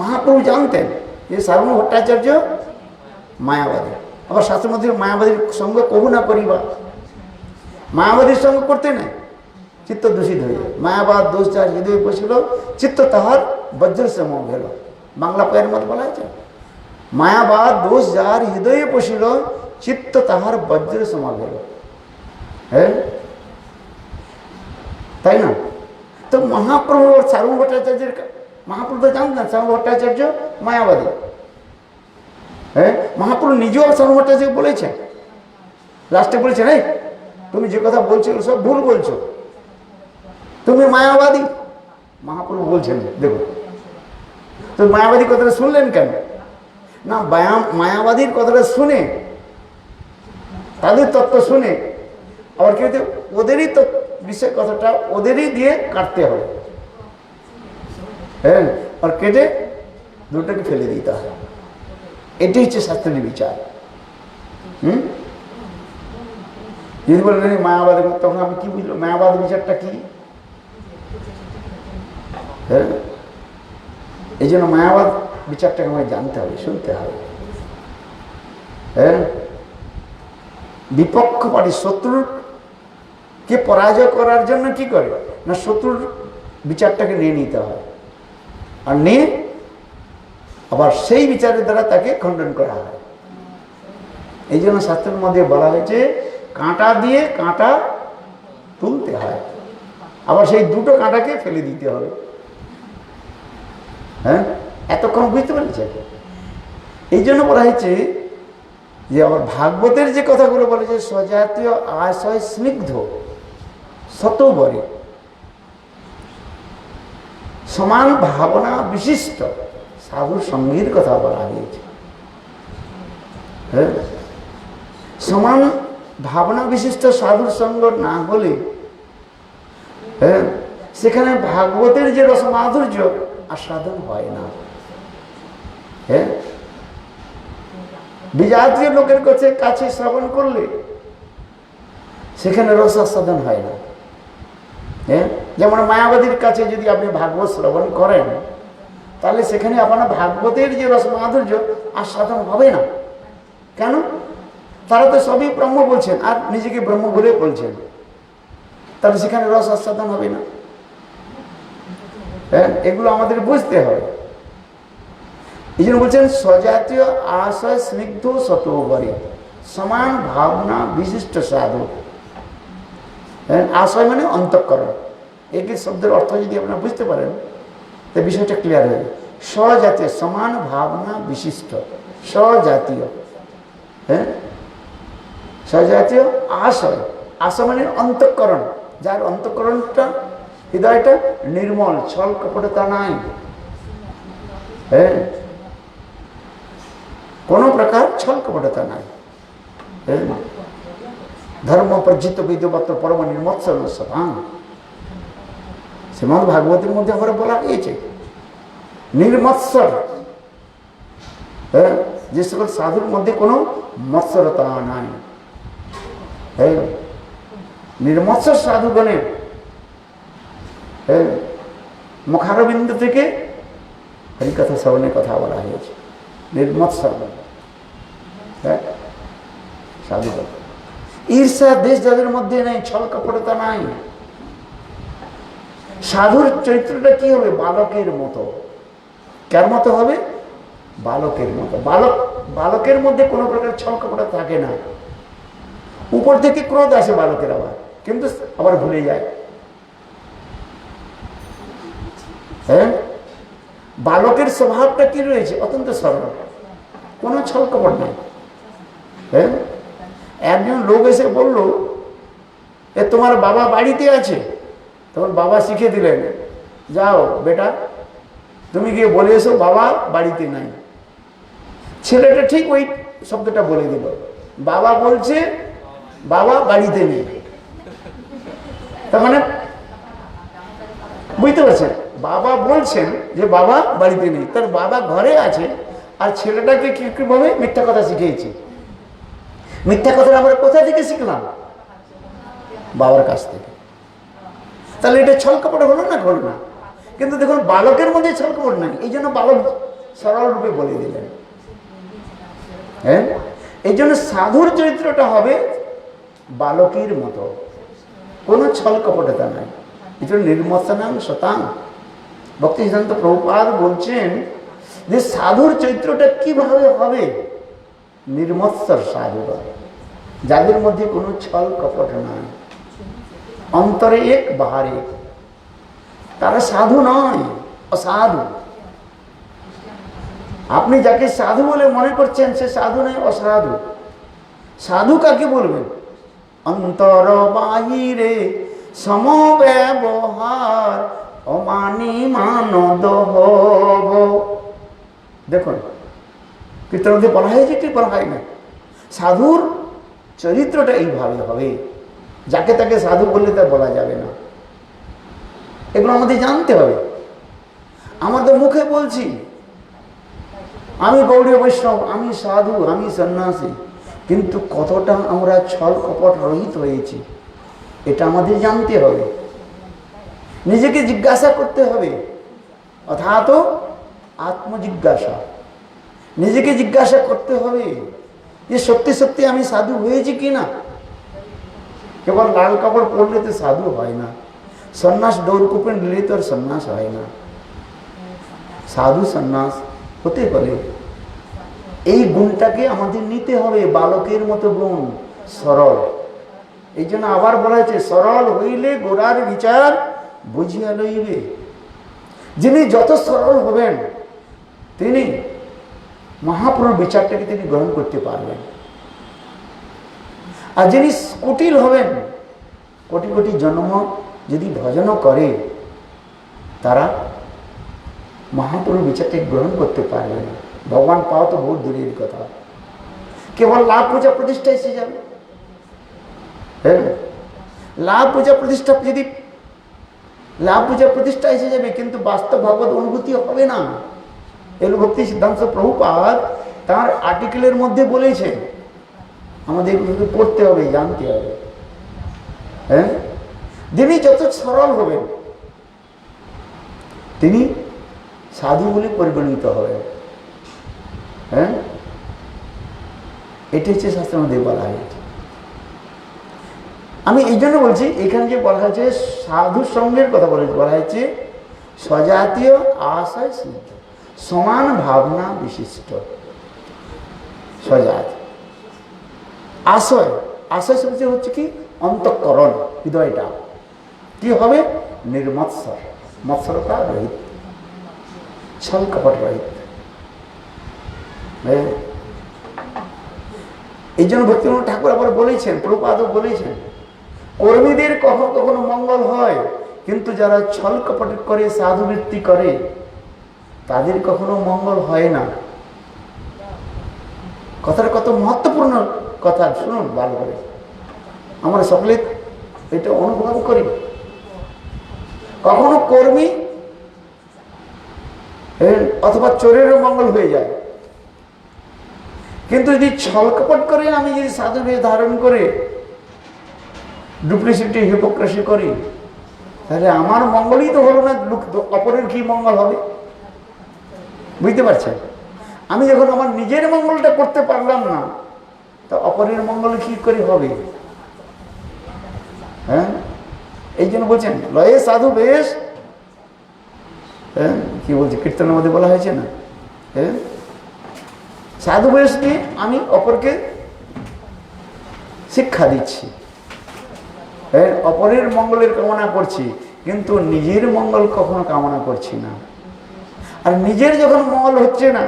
মহাপ্রভু জানতেন যে সার্বভৌম ভট্টাচার্য মায়াবাদী। আবার শাস্ত্রের মধ্যে মায়াবাদীর সঙ্গে কবু না করিবা, মায়াবাদীর সঙ্গে করতে নাই, চিত্ত দূষিত হয়ে যায়। মায়াবাদ দোষ যার হৃদয়ে বসিল, চিত্ত তাহার বজ্র সম গেল। বাংলা পায়ের মধ্যে বলা হয়েছে, মায়াবাদ দোষ যার হৃদয়ে বসিল, চিত্ত তাহার বজ্র সম গেল। হ্যাঁ, তাই না? তো মহাপ্রভু সার্বভৌম ভট্টাচার্যের, মহাপ্রভু তো জানতেন সার্বভৌম ভট্টাচার্য মায়াবাদী। হ্যাঁ, মহাপ্রভু নিজেও সার্বভৌম ভট্টাচার্য বলেছেন, লাস্টে বলেছেন, এই তুমি যে কথা বলছো সব ভুল বলছো, তুমি মায়াবাদী। মহাপ্রভু বলছেন, দেখো তো মায়াবাদী কথাটা শুনলেন কেন? না, মায়াবাদীর কথাটা শুনে, তাদের তত্ত্ব শুনে আবার কি হচ্ছে, ওদেরই বিষয় কথাটা ওদেরই দিয়ে কাটতে হবে। হ্যাঁ, আর কেটে দুটোকে ফেলে দিতে হবে। এটি হচ্ছে শাস্ত্রীয় বিচার। যদি বললেন মায়াবাদ, তখন আমি কি বুঝলো মায়াবাদ বিচারটা কি? হ্যাঁ, এই জন্য মায়াবাদ বিচারটাকে আমায় জানতে হবে, শুনতে হবে। হ্যাঁ, বিপক্ষ পার্টি শত্রুকে পরাজয় করার জন্য কি করে না, শত্রুর বিচারটাকে নিয়ে নিতে হয়, আর নিয়ে আবার সেই বিচারের দ্বারা তাকে খণ্ডন করা হয়। এই জন্য শাস্ত্রের মধ্যে বলা হয়েছে কাঁটা দিয়ে কাঁটা তুলতে হয়, আবার সেই দুটো কাঁটাকে ফেলে দিতে হবে। হ্যাঁ, এতক্ষণ বুঝতে পেরেছে? এই জন্য বলা হয়েছে যে আবার ভাগবতের যে কথাগুলো বলেছে, স্বজাতীয় আশয় স্নিগ্ধ শতবরে সমান ভাবনা বিশিষ্ট সাধুর সঙ্গীর কথা বলা হয়েছে। হ্যাঁ, সমান ভাবনা বিশিষ্ট সাধুর সঙ্গ না হলে, হ্যাঁ, সেখানে ভাগবতের যে রস মাধুর্য আস্বাদন হয় না। হ্যাঁ, বিজাতীয় লোকের কাছে শ্রবণ করলে সেখানে রস আস্বাদন হয় না। হ্যাঁ, যেমন মায়াবাদীর কাছে যদি আপনি ভাগবত শ্রবণ করেন তাহলে সেখানে আপনার ভাগবতের যে রস মাধুর্য আস্বাদন হবে না। কেন? তারা তো সবই ব্রহ্ম বলছেন আর নিজেকে ব্রহ্ম বলে বলছেন, তাহলে সেখানে রস আস্বাদন হবে না। হ্যাঁ, এগুলো আমাদের বুঝতে হবে। এই জন্য বলছেন স্বজাতীয় আশয় স্নিগ্ধ সতোবরে সমান ভাবনা বিশিষ্ট সাধু। হ্যাঁ, আশয় মানে অন্তঃকরণ। এই শব্দের অর্থ যদি আপনারা বুঝতে পারেন তো বিষয়টা ক্লিয়ার হয়ে যাবে। স্বজাতীয় সমান ভাবনা বিশিষ্ট, স্বজাতীয়। হ্যাঁ, স্বজাতীয় আশয়, আশয় মানে অন্তঃকরণ, যার অন্তঃকরণটা হৃদয়টা নির্মল, ছল কপটতা নাই। হ্যাঁ, কোন প্রকার ছল কপটতা নাই। ধর্ম প্রজিত বিদ্যপত্র পরম নির্মৎসর সভাং। শ্রীমদ ভাগবতের মধ্যে আমরা বলা হয়েছে নির্মৎসর। হ্যাঁ, যে সকল সাধুর মধ্যে কোনো মৎসরতা নাই। হ্যাঁ, নির্মৎসর সাধুগণের মুখারবিন্দ থেকে হরিকথা শ্রবণের কথা বলা হয়েছে। নির্মৎসর সাধুগণ, ঈর্ষা দেশ যাদের মধ্যে নেই, ছল কপটতা নাই। সাধুর চরিত্রটা কি হবে? বালকের মতো। কার মতো হবে? বালকের মতো। বালকের মধ্যে কোনো প্রকার ছল কপট থাকে না। উপর থেকে ক্রোধ আসে বালকের, আবার কিন্তু আবার ভুলে যায়। হ্যাঁ, বালকের স্বভাবটা কি রয়েছে? অত্যন্ত সরল, কোনো ছল কপট নেই। হ্যাঁ, একজন লোক এসে বলল এ তোমার বাবা বাড়িতে আছে। তখন বাবা শিখে দিলেন, যাও বেটা তুমি গিয়ে বলে এসো বাবা বাড়িতে নাই। ছেলেটা ঠিক ওই শব্দটা বলে দিল, বাবা বলছে বাবা বাড়িতে নেই। তার মানে বুঝতে পারছেন, বাবা বলছেন যে বাবা বাড়িতে নেই, তার বাবা ঘরে আছে। আর ছেলেটাকে কিভাবে মিথ্যা কথা শিখিয়েছে। মিথ্যা কথা আমরা কোথা থেকে শিখলাম? বাবার কাছ থেকে। তাহলে এটা ছল কপট হলো না? হলো না। কিন্তু দেখুন বালকের মধ্যে ছল কপট নাই, এই জন্য বালক সরল রূপে বলে দিলেন। হ্যাঁ, এই জন্য সাধুর চরিত্রটা হবে বালকের মতো, কোনো ছল কপটতা নাই। এই জন্য নির্মৎসনাং শতাং। ভক্তি সিদ্ধান্ত প্রভুপাদ বলছেন যে সাধুর চরিত্রটা কিভাবে হবে? নির্মৎসর সাধুরা, যাদের মধ্যে কোনো ছল কপট নাই, অন্তরে এক বাহারে এক। তারা সাধু নয়, অসাধু। আপনি যাকে সাধু বলে মনে করছেন সে সাধু নয়, অসাধু। সাধু কাকে বলবেন? অন্তর বাহিরে সমব্যবহার অমানি মানদ হব। দেখুন কীর্তনকে বলা হয়েছে, কি বলা হয় না? সাধুর চরিত্রটা এইভাবে হবে, যাকে তাকে সাধু বললে তা বলা যাবে না। এগুলো আমাদের জানতে হবে। আমাদের মুখে বলছি আমি গৌড়ীয় বৈষ্ণব, আমি সাধু, আমি সন্ন্যাসী, কিন্তু কতটা আমরা ছল কপট রহিত হয়েছি এটা আমাদের জানতে হবে, নিজেকে জিজ্ঞাসা করতে হবে। অর্থাৎ আত্মজিজ্ঞাসা, নিজেকে জিজ্ঞাসা করতে হবে যে সত্যি সত্যি আমি সাধু হয়েছি কি না। কেবল লাল কাপড় পরলে তো সাধু হয় না, সন্ন্যাস দৌড়কুপে নিলে তো আর সন্ন্যাস হয় না। সাধু সন্ন্যাস হতে পারে, এই গুণটাকে আমাদের নিতে হবে, বালকের মতো গুণ, সরল। এই জন্য আবার বলা হয়েছে সরল হইলে গোড়ার বিচার বুঝিয়া লইবে। যিনি যত সরল হবেন তিনি মহাপুরুর বিচারটাকে তিনি গ্রহণ করতে পারবেন। আর যিনি কুটিল হবেন, কোটি কোটি জন্ম যদি ভজনও করে, তারা মহাপুরুর বিচারটাকে গ্রহণ করতে পারবে না। ভগবান পাওয়া তো বহুত দূরের কথা, কেবল লাভ পূজা প্রতিষ্ঠা এসে যাবে। হ্যাঁ, লাভ পূজা প্রতিষ্ঠা যদি লাভ পূজা প্রতিষ্ঠা এসে যাবে, কিন্তু বাস্তব ভগবত অনুভূতি হবে না। এল ভক্তি সিদ্ধান্ত প্রভুপাদ তার আর্টিকেলের মধ্যে বলেছেন, আমাদের এগুলোকে পড়তে হবে, জানতে হবে। হ্যাঁ, যিনি যত সরল হবেন তিনি সাধু বলে পরিগণিত হবেন। হ্যাঁ, এটি হচ্ছে শাস্ত্রের মধ্যে বলা হয়েছে। আমি এই জন্য বলছি, এখানে যে বলা হয়েছে সাধু সঙ্গের কথা বলা হয়েছে, স্বজাতীয় আশয় স্নিগ্ধ, সমান ভাবনা বিশিষ্ট স্বজাত। আশয়, আশয় শব্দ হচ্ছে কি অন্তঃকরণ, হৃদয়টা কি হবে নির্মৎসর, মৎসরতা রহিত, ছল কপট রহিত। এই জন্য ভক্তিবিনোদ ঠাকুর আবার বলেছেন, প্রভুপাদও বলেছেন, কর্মীদের কখনো কখনো মঙ্গল হয়, কিন্তু যারা ছল কপট করে সাধুবৃত্তি করে তাদের কখনো মঙ্গল হয় না। কথাটা কত মহত্বপূর্ণ কথা, শুনুন ভালো করে। আমরা সকলে এটা অনুভব করি। কখনো কর্মী অথবা চোরেরও মঙ্গল হয়ে যায়, কিন্তু যদি ছলকপট করে আমি যদি সাধু বেশ ধারণ করে ডুপ্লিসিটি হিপোক্রেসি করি, তাহলে আমার মঙ্গলই তো হলো না, অপরের কি মঙ্গল হবে? বুঝতে পারছেন? আমি যখন আমার নিজের মঙ্গলটা করতে পারলাম না, তা অপরের মঙ্গল কি করে হবে? হ্যাঁ, এই জন্য বলছেন লয়ে সাধু বেশ, হ্যাঁ কি বলছে কীর্তনের মধ্যে বলা হয়েছে না, হ্যাঁ সাধু বেশ নিয়ে আমি অপরকে শিক্ষা দিচ্ছি, হ্যাঁ অপরের মঙ্গলের কামনা করছি, কিন্তু নিজের মঙ্গল কখনো কামনা করছি না। আর নিজের যখন মঙ্গল হচ্ছে না,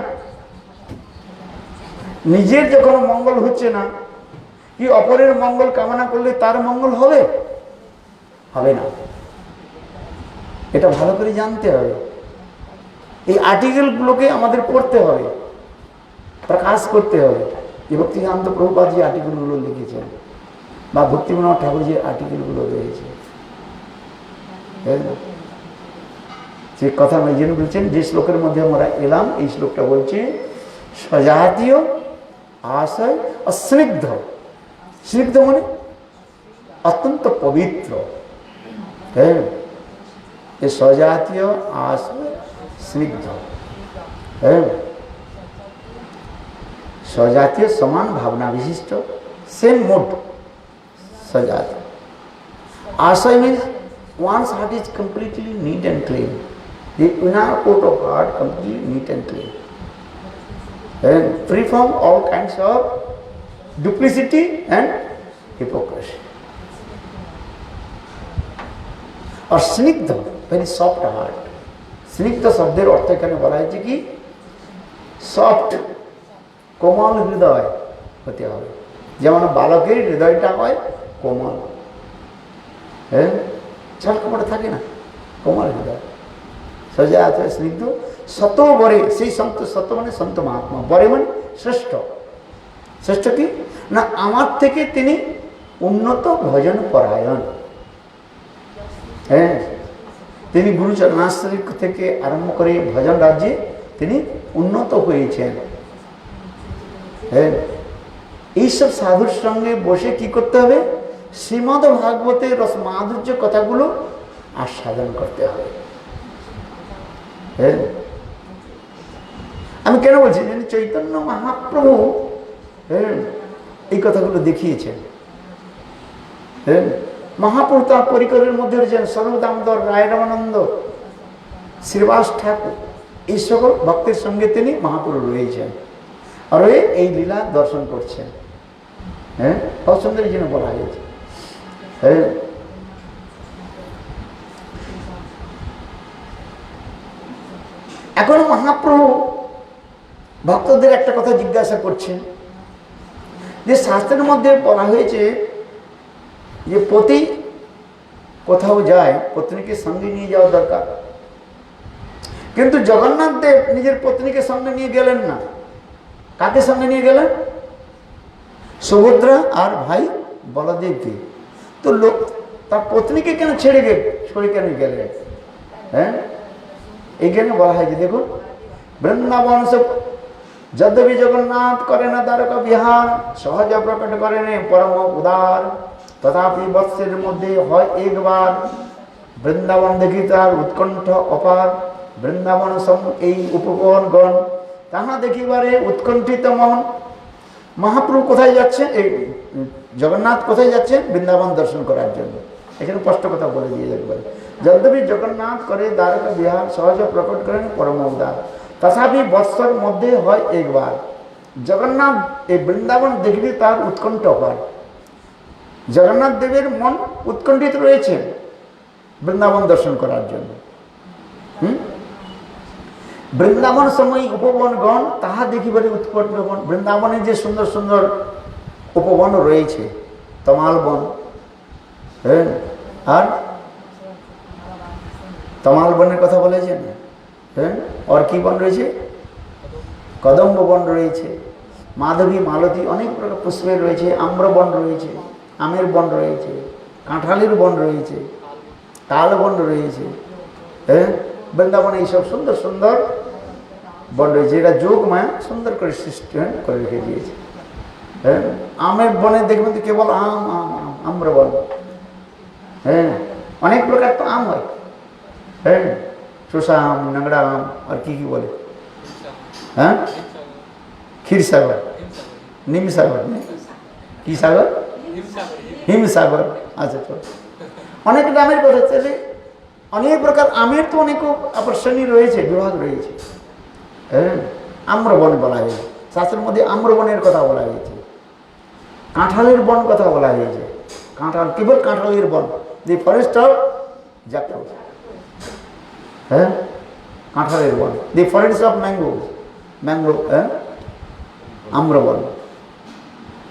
নিজের যখন মঙ্গল হচ্ছে না, কি অপরের মঙ্গল কামনা করলে তার মঙ্গল হবে? হবে না। এটা ভালো করে জানতে হবে। এই আর্টিকেলগুলোকে আমাদের পড়তে হবে, প্রকাশ করতে হবে। এই ভক্তিকান্ত প্রভুপাদ যে আর্টিকেলগুলো লিখেছেন বা ভক্তিবিনোদ ঠাকুর যে আর্টিকেলগুলো রয়েছে, যে কথা আমি জেনে বলছেন, যে শ্লোকের মধ্যে আমরা এলাম, এই শ্লোকটা বলছে স্বজাতীয় আশয় অস্নিগ্ধ। স্নিগ্ধ মানে অত্যন্ত পবিত্র। হ্যাঁ, এই স্বজাতীয় আশয় স্নিগ্ধ, হ্যাঁ স্বজাতীয় সমান ভাবনা বিশিষ্ট, সেম মোড স্বজাতীয়। আশয় means one's heart is completely neat and clean. The inner coat of heart completely neat and clean, and free from all kinds of duplicity and hypocrisy. और स्निग्ध very soft heart. স্নিগ্ধ শব্দের অর্থ এখানে বলা হয়েছে কি সফট, কোমল হৃদয় হতে হবে। যেমন বালকের হৃদয়টা হয় কোমল, হ্যাঁ ছলকপট থাকে না, কোমল হৃদয়। সজা আছে স্নিগ্ধ শত বরে, সেই সন্ত, শত মানে সন্ত মহাত্মা, বরে মানে শ্রেষ্ঠ। শ্রেষ্ঠ কি না আমার থেকে তিনি উন্নত ভজন পরায়ণ। হ্যাঁ, তিনি গুরুচরণাশ্রী থেকে আরম্ভ করে ভজন রাজ্যে তিনি উন্নত হয়েছেন। হ্যাঁ, এইসব সাধুর সঙ্গে বসে কি করতে হবে? শ্রীমদ্ ভাগবতের রস মাধুর্য কথাগুলো আস্বাদন করতে হবে। হ্যাঁ, আমি কেন বলছি, যিনি চৈতন্য মহাপ্রভু হ্যাঁ এই কথাগুলো দেখিয়েছেন। হ্যাঁ, মহাপ্রভু তার পরিকরের মধ্যে রয়েছেন সর্বদামোদর, রায় রামানন্দ, শ্রীবাস ঠাকুর, এই সকল ভক্তের সঙ্গে তিনি মহাপ্রভু রয়েছেন আর এই লীলা দর্শন করছেন। হ্যাঁ, পছন্দের জন্য বলা হয়েছে। হ্যাঁ, এখন মহাপ্রভু ভক্তদের একটা কথা জিজ্ঞাসা করছেন, যে শাস্ত্রের মধ্যে বলা হয়েছে যে পতি কোথাও যায় পত্নীকে সঙ্গে নিয়ে যাওয়া দরকার, কিন্তু জগন্নাথ দেব নিজের পত্নীকে সঙ্গে নিয়ে গেলেন না। কাকে সঙ্গে নিয়ে গেলেন? সুভদ্রা আর ভাই বলদেবকে। তো লোক তার পত্নীকে কেন ছেড়ে কেন গেলেন? হ্যাঁ, এইখানে বলা হয় যে দেখুন, বৃন্দাবন সব যদ্যপি জগন্নাথ করে না দ্বারকা বিহার, সহজে প্রকট করেন পরম উদার, তথাপি বৎসের মধ্যে হয় একবার, বৃন্দাবন দেখি তার উৎকণ্ঠ অপার, বৃন্দাবন সম এই উপবনগণ তাহা দেখিবারে উৎকণ্ঠিত মন। মহাপ্রভু কোথায় যাচ্ছে? এই জগন্নাথ কোথায় যাচ্ছে? বৃন্দাবন দর্শন করার জন্য। এখানে স্পষ্ট কথা বলে দিয়ে একবারে, যদ্যপি জগন্নাথ করে দ্বারকা বিহার, সহজে প্রকট করেন পরম উদার, তথাপি বৎসর মধ্যে হয় একবার। জগন্নাথ এই বৃন্দাবন দেখলে তার উৎকণ্ঠ হয়। জগন্নাথ দেবের মন উৎকণ্ঠিত রয়েছে বৃন্দাবন দর্শন করার জন্য। বৃন্দাবন সময় উপবনগণ তাহা দেখিবারে উৎকণ্ঠ বন। বৃন্দাবনে যে সুন্দর সুন্দর উপবন রয়েছে, তমাল বন, হ্যাঁ, আর তমাল বনের কথা বলেছেন, হ্যাঁ, আর কি বন রয়েছে? কদম্ব বন রয়েছে, মাধবী, মালতী, অনেক প্রকার পুষ্পের রয়েছে, আম্র বন রয়েছে, আমের বন রয়েছে, কাঁঠালের বন রয়েছে, তাল বন রয়েছে, হ্যাঁ। বৃন্দাবনে এইসব সুন্দর সুন্দর বন রয়েছে, এটা যোগ মায়া সুন্দর করে সৃষ্টি করে রেখে দিয়েছে। হ্যাঁ, আমের বনে দেখবেন তো কেবল আম আম আম, আম্র বন, হ্যাঁ, অনেক প্রকার তো আম হয়, হ্যাঁ, চোষা আম, নাংড়া আম, আর কি কি বলে, হ্যাঁ, ক্ষীরসাগর, নিমসাগর, কি সাগর? হিমসাগর। আচ্ছা, চলো, অনেক আমের কথা চলে, অনেক প্রকার আমের তো অনেক শ্রেণী রয়েছে, বিভাগ রয়েছে, হ্যাঁ। আম্রবন বলা হয়েছে, শাস্ত্রের মধ্যে আম্রবনের কথা বলা হয়েছে, কাঁঠালের বন কথা বলা হয়েছে, কাঁঠাল, কেবল কাঁঠালের বন, দি ফরেস্ট অফ জ্যাকফ্রুট, হ্যাঁ, কাঁঠালের বন, দি ফরেস্ট অফ ম্যাঙ্গো, ম্যাঙ্গো, হ্যাঁ, আম্রবন,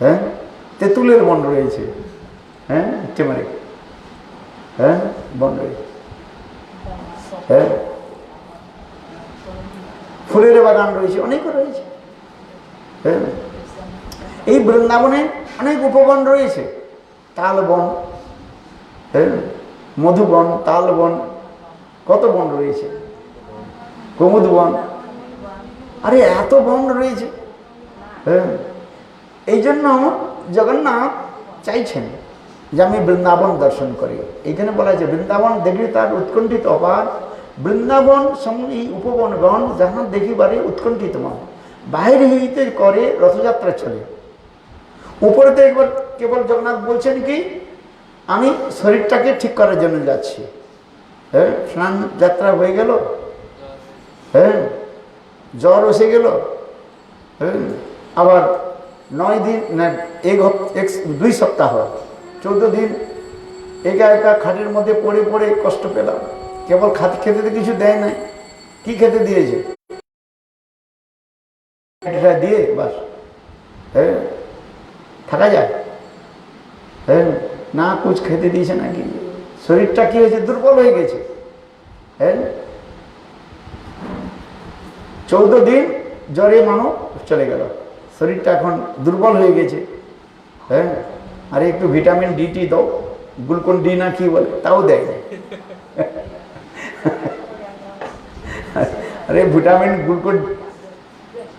হ্যাঁ, তেঁতুলের বন রয়েছে, হ্যাঁ, টেমারিক, হ্যাঁ, বন রয়েছে, হ্যাঁ, ফুলের বাগান রয়েছে, অনেক রয়েছে, হ্যাঁ। এই বৃন্দাবনে অনেক উপবন রয়েছে, তাল বন, হ্যাঁ, মধুবন, তাল বন, কত বন রয়েছে, কুমুদ বন, আরে এত বন রয়েছে, হ্যাঁ। এই জন্য জগন্নাথ চাইছেন যে আমি বৃন্দাবন দর্শন করি। এইখানে বলা হয়েছে বৃন্দাবন দেখি তার উৎকণ্ঠিত অপার, বৃন্দাবন এই উপবনগণ যাহা দেখিবারে উৎকণ্ঠিত মন। বাহির হইতে করে রথযাত্রা চলে, উপরেতে একবার কেবল জগন্নাথ বলছেন কি, আমি শরীরটাকে ঠিক করার জন্য যাচ্ছি, হ্যাঁ, স্নান যাত্রা হয়ে গেল, হ্যাঁ, জ্বর এসে গেল, হ্যাঁ, আবার 9 দিন না 2 সপ্তাহ 14 দিন একা একা খাটের মধ্যে পড়ে পড়ে কষ্ট পেলাম, কেবল খেতে তো কিছু দেয় নাই, কি খেতে দিয়েছে? এটা দিয়ে বাস, হ্যাঁ, থাকা যায়, হ্যাঁ, না কুছ খেতে দিয়েছে নাকি, শরীরটা কি হয়েছে? দুর্বল হয়ে গেছে, হ্যাঁ। 14 দিন জ্বরে মানুষ চলে গেল, শরীরটা এখন দুর্বল হয়ে গেছে, হ্যাঁ। আরে একটু ভিটামিন ডি দাও, গ্লুকন ডি না কি বলে, তাও দেয় না। আরে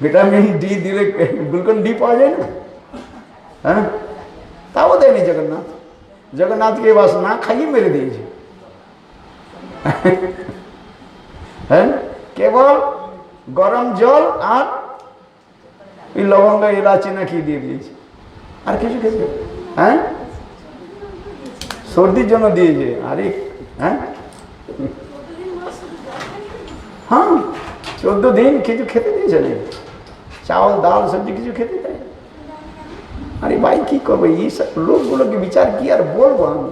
ভিটামিন ডি দিলে গ্লুকন ডি পাওয়া যায় না, হ্যাঁ, তাও দেয়নি জগন্নাথ। জগন্নাথকে বাস না খাইয়ে মেরে দিয়েছে, হ্যাঁ। কেবল গরম জল আর এই লবঙ্গ, এলাচি না কি দিয়ে দিয়েছে, আর কিছু খেতে, হ্যাঁ, সর্দির জন্য দিয়েছে। আরে হ্যাঁ, হ্যাঁ, 14 দিন কিছু খেতে দিয়েছে না, চাউল ডাল সবজি কিছু খেতে দেয়। আরে ভাই কি করবো, এই সব লোকগুলোকে বিচার কি আর বলবো আমি,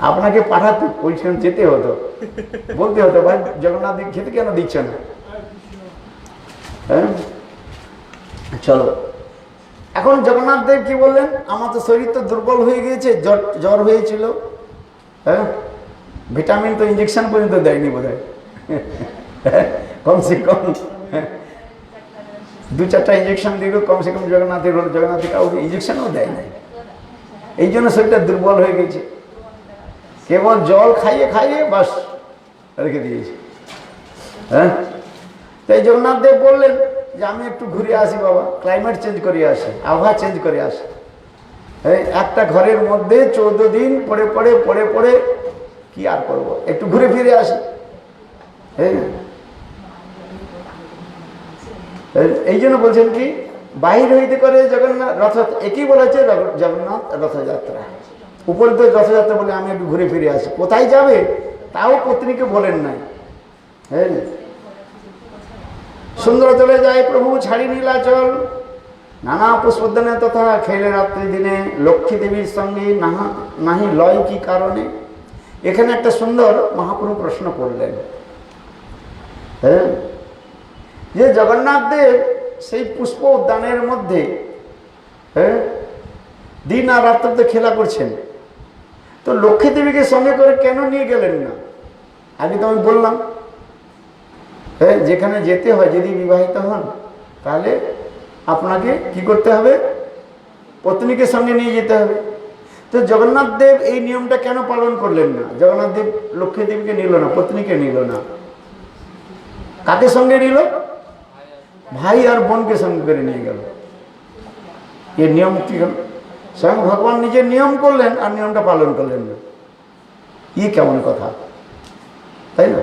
আপনাকে পাঠাতে ওইখানে যেতে হতো, বলতে হতো ভাই জগন্নাথ খেতে কেন দিচ্ছে না, হ্যাঁ। চলো, এখন জগন্নাথ দেব কি বললেন, আমার তো শরীর তো দুর্বল হয়ে গিয়েছে, জ্বর হয়েছিল, হ্যাঁ, ভিটামিন তো ইঞ্জেকশন পর্যন্ত দেয়নি বোধ হয়, কমসে কম 2-4টা ইঞ্জেকশন দিল কমসে কম জগন্নাথের, কাউকে ইঞ্জেকশনও দেয় নাই, এই জন্য শরীরটা দুর্বল হয়ে গেছে। কেবল জল খাইয়ে খাইয়ে বাস রেখে দিয়েছি। হ্যাঁ, তাই জগন্নাথ দেব বললেন যে আমি একটু ঘুরে আসি বাবা, ক্লাইমেট চেঞ্জ করে আসি, আবহাওয়া চেঞ্জ করে আসি। একটা ঘরের মধ্যে 14 দিন পরে পরে পরে পরে কি আর করব, একটু ঘুরে ফিরে আসি। হ্যাঁ, এই জন্য বলছেন কি বাহির হইতে করে জগন্নাথ রথ, একই বলেছে জগন্নাথ রথযাত্রা। উপরে তো রথযাত্রা বলে আমি একটু ঘুরে ফিরে আসি, কোথায় যাবে তাও পত্নীকে বলেন নাই। হ্যাঁ, সুন্দর চলে যায় প্রভু ছাড়ি নীলাচল, নানা পুষ্পোদ্যানে তথা খেলে রাত্রি দিনে লক্ষ্মী দেবীর সঙ্গে নাহি লয় কি কারণে। এখানে একটা সুন্দর মহাপ্রভু প্রশ্ন করলেন। হ্যাঁ, যে জগন্নাথ দেব সেই পুষ্প উদ্যানের মধ্যে হ্যাঁ দিন আর রাত্রিতে খেলা করছেন, তো লক্ষ্মী দেবীকে সঙ্গে করে কেন নিয়ে গেলেন না? আগে তো আমি বললাম হ্যাঁ, যেখানে যেতে হয় যদি বিবাহিত হন তাহলে আপনাকে কি করতে হবে, পত্নীকে সঙ্গে নিয়ে যেতে হবে। তো জগন্নাথ দেব এই নিয়মটা কেন পালন করলেন না? জগন্নাথ দেব লক্ষ্মী দেবীকে নিল না, পত্নীকে নিল না, কাকে সঙ্গে নিল? ভাই আর বোনকে সঙ্গে করে নিয়ে গেল। এই নিয়ম কি হল? স্বয়ং ভগবান নিজের নিয়ম করলেন আর নিয়মটা পালন করলেন না, ই কেমন কথা, তাই না?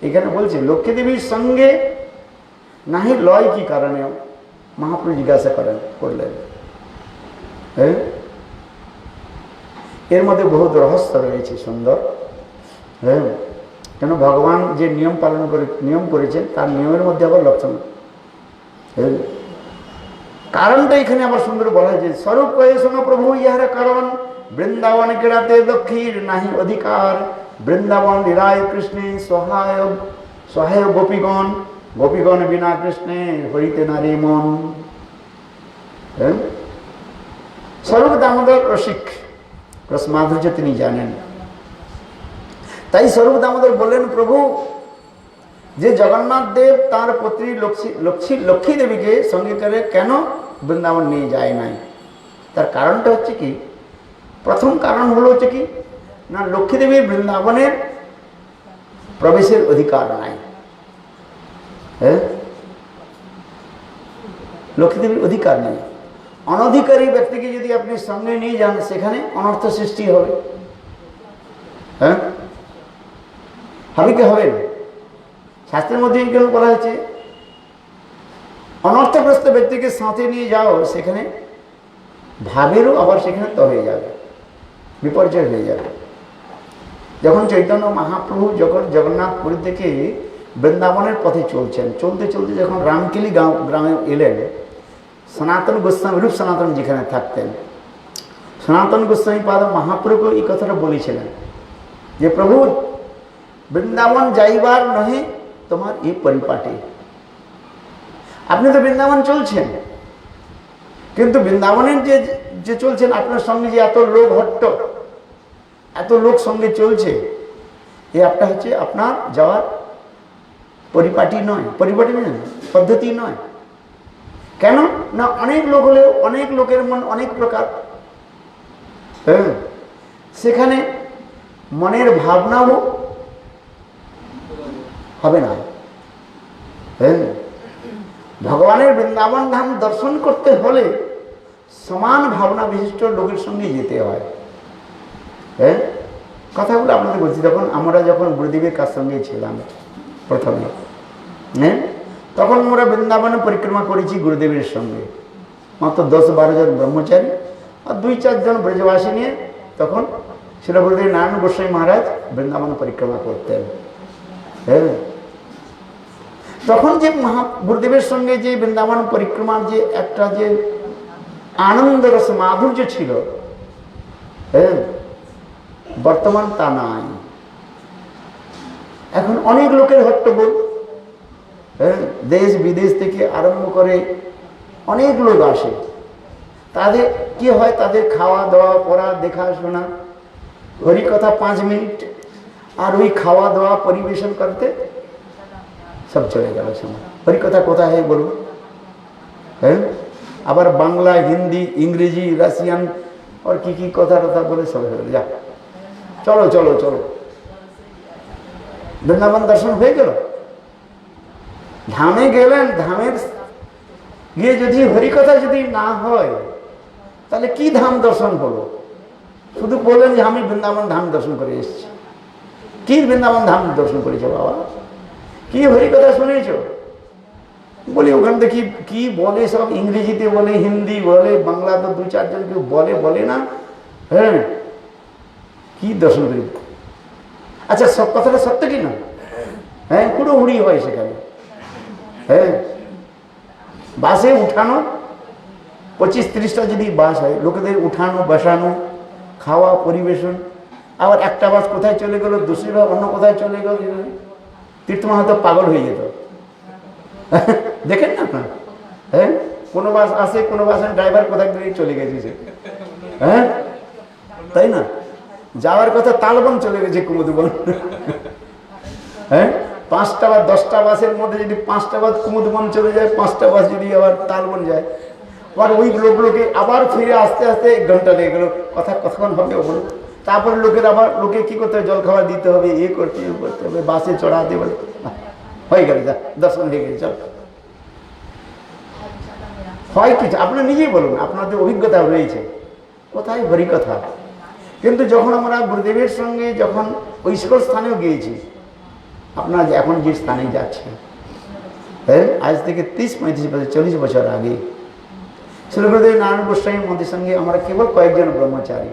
এখানে বলছে লক্ষ্মী দেবীর সঙ্গে নাহি লয় কি কারণে, মহাপ্রভু জিজ্ঞাসা করলেন। হ্যাঁ, এর মধ্যে বহুত রহস্য রয়েছে সুন্দর। হ্যাঁ, কেন ভগবান যে নিয়ম পালন করে নিয়ম করেছেন তার নিয়মের মধ্যে আবার লক্ষণ, কারণটা এখানে আবার সুন্দর বলা হয়েছে। স্বরূপ কয়ে শোনো প্রভু ইহার কারণ, বৃন্দাবন কেড়াতে লক্ষ্মীর নাহি অধিকার, বৃন্দাবন লীলায় কৃষ্ণে সহায় সহায় গোপীগণ, গোপীগণ বিনা কৃষ্ণে হইতে নারী মন। স্বরূপ দামোদর রসিক, রস মাধুর্য তিনি জানেন। তাই স্বরূপ দামোদর বললেন প্রভু যে জগন্নাথ দেব তাঁর পত্নী লক্ষ্মী দেবীকে সঙ্গে করে কেন বৃন্দাবন নিয়ে যায় নাই। তার কারণটা হচ্ছে কি, প্রথম কারণ হলো হচ্ছে কি না, লক্ষ্মী দেবীর বৃন্দাবনের প্রবেশের অধিকার নাই। হ্যাঁ, লক্ষ্মী দেবীর অধিকার নেই। অনধিকারী ব্যক্তিকে যদি আপনি সঙ্গে নিয়ে যান সেখানে অনর্থ সৃষ্টি হবে। হ্যাঁ, হবে কি হবে না? শাস্ত্রের মধ্যে কেন বলা হয়েছে অনর্থগ্রস্ত ব্যক্তিকে সাথে নিয়ে যাও, সেখানে ভাবেরও আবার সেখানে তো হয়ে যাবে, বিপর্যয় হয়ে যাবে। যখন চৈতন্য মহাপ্রভু যখন জগন্নাথপুরী থেকে বৃন্দাবনের পথে চলছেন, চলতে চলতে যখন রামকেলি গ্রামে এলেন, সনাতন গোস্বামী রূপ সনাতন যেখানে থাকতেন, সনাতন গোস্বামী পাদ মহাপ্রভু এই কথাটা বলেছিলেন যে প্রভু বৃন্দাবন যাইবার নহে তোমার এই পরিপাটি। আপনি তো বৃন্দাবন চলছেন, কিন্তু বৃন্দাবনের যে চলছেন আপনার সঙ্গে যে এত লোক হট্ট, এত লোক সঙ্গে চলছে, এই একটা হচ্ছে আপনার যাওয়ার পরিপাটি নয়, পরিপাটি নয়, পদ্ধতি নয়। কেন না, অনেক লোক হলেও অনেক লোকের মন অনেক প্রকার। হ্যাঁ, সেখানে মনের ভাবনাও হবে না। হ্যাঁ, ভগবানের বৃন্দাবন ধাম দর্শন করতে হলে সমান ভাবনা বিশিষ্ট লোকের সঙ্গে যেতে হয়। হ্যাঁ, কথাগুলো আপনাদের বলছি। আমরা যখন গুরুদেবের কাছ সঙ্গে ছিলাম প্রথমে, হ্যাঁ, তখন আমরা বৃন্দাবনে পরিক্রমা করেছি গুরুদেবের সঙ্গে, মাত্র 10-12 জন ব্রহ্মচারী আর 2-4 জন ব্রজবাসী নিয়ে। তখন শিল গুরুদেব নারায়ণ গোস্বামী মহারাজ বৃন্দাবন পরিক্রমা করতেন। হ্যাঁ, তখন যে গুরুদেবের সঙ্গে যে বৃন্দাবন পরিক্রমার যে একটা যে আনন্দ রস মাধুর্য ছিল, হ্যাঁ, বর্তমান তা নাই। এখন অনেক লোকের হট্টগোল, হ্যাঁ, দেশ বিদেশ থেকে আরম্ভ করে অনেক লোক আসে। তাদের কি হয়, তাদের খাওয়া দাওয়া পড়া দেখাশোনা, হরিকথা 5 মিনিট, আর ওই খাওয়া দাওয়া পরিবেশন করতে সব চলে গেল সময়। হরিকথা কোথায় হয় বলুন? হ্যাঁ, আবার বাংলা, হিন্দি, ইংরেজি, রাশিয়ান আর কি কথা বলে সব হয়ে যা, চলো চলো চলো। বৃন্দাবন দর্শন হয়ে গেল। ধামে গেলেন, ধামের গিয়ে যদি হরিকথা যদি না হয় তাহলে কি ধাম দর্শন হলো? শুধু বললেন যে আমি বৃন্দাবন ধাম দর্শন করে এসেছি। কি বৃন্দাবন ধাম দর্শন করেছো বাবা? কি হরিকথা শুনেছ? বলি ওখান থেকে কি বলে, সব ইংরেজিতে বলে, হিন্দি বলে, বাংলা তো দু চারজন কেউ বলে, বলে না। হ্যাঁ, কি দর্শন করি? আচ্ছা, সব কথাটা সত্য কি না? হ্যাঁ, পুরো হুড়ি হয় সেখানে। হ্যাঁ, বাসে উঠানো 25-30টা যদি বাস হয়, লোকেদের উঠানো, বসানো, খাওয়া, পরিবেশন, আবার একটা বাস কোথায় চলে গেল, দুসরা অন্য কোথায় চলে গেল, তীর্থমা হয়তো পাগল হয়ে যেত। দেখেন না আপনার? হ্যাঁ, কোনো বাস আসে, কোনো বাসের ড্রাইভার কোথায় চলে গেছে। হ্যাঁ, তাই না? যাওয়ার কথা তালবন চলে গেছে কুমুদবন। হ্যাঁ, 5টা বা 10টা বাসের মধ্যে যদি 5টা বাস কুমুদবন চলে যায়, 5টা বাস যদি আবার তালবন যায়, আবার ওই লোকগুলোকে আবার ফিরে আসতে আসতে 1 ঘন্টা লেগে গেল। কথা কতক্ষণ হবে বলো? তারপরে লোকের আবার লোকে কি করতে হবে, জল খাবার দিতে হবে, এ করতে হবে, বাসে চড়াতে বলে হয়ে গেল, যা দর্শন হয়ে গেছে, চল। হয় কিছু আপনি নিজেই বলুন, আপনাদের অভিজ্ঞতা রয়েছে কোথায় হরিকথা। কিন্তু যখন আমরা গুরুদেবের সঙ্গে যখন ঐশ্বর স্থানেও গিয়েছি, আপনারা এখন যে স্থানে যাচ্ছেন, হ্যাঁ, আজ থেকে 30-35 বছর, 40 বছর আগে শ্রী গুরুদেব নারায়ণ গোস্বামী মন্দির সঙ্গে আমরা কেবল কয়েকজন ব্রহ্মচারী,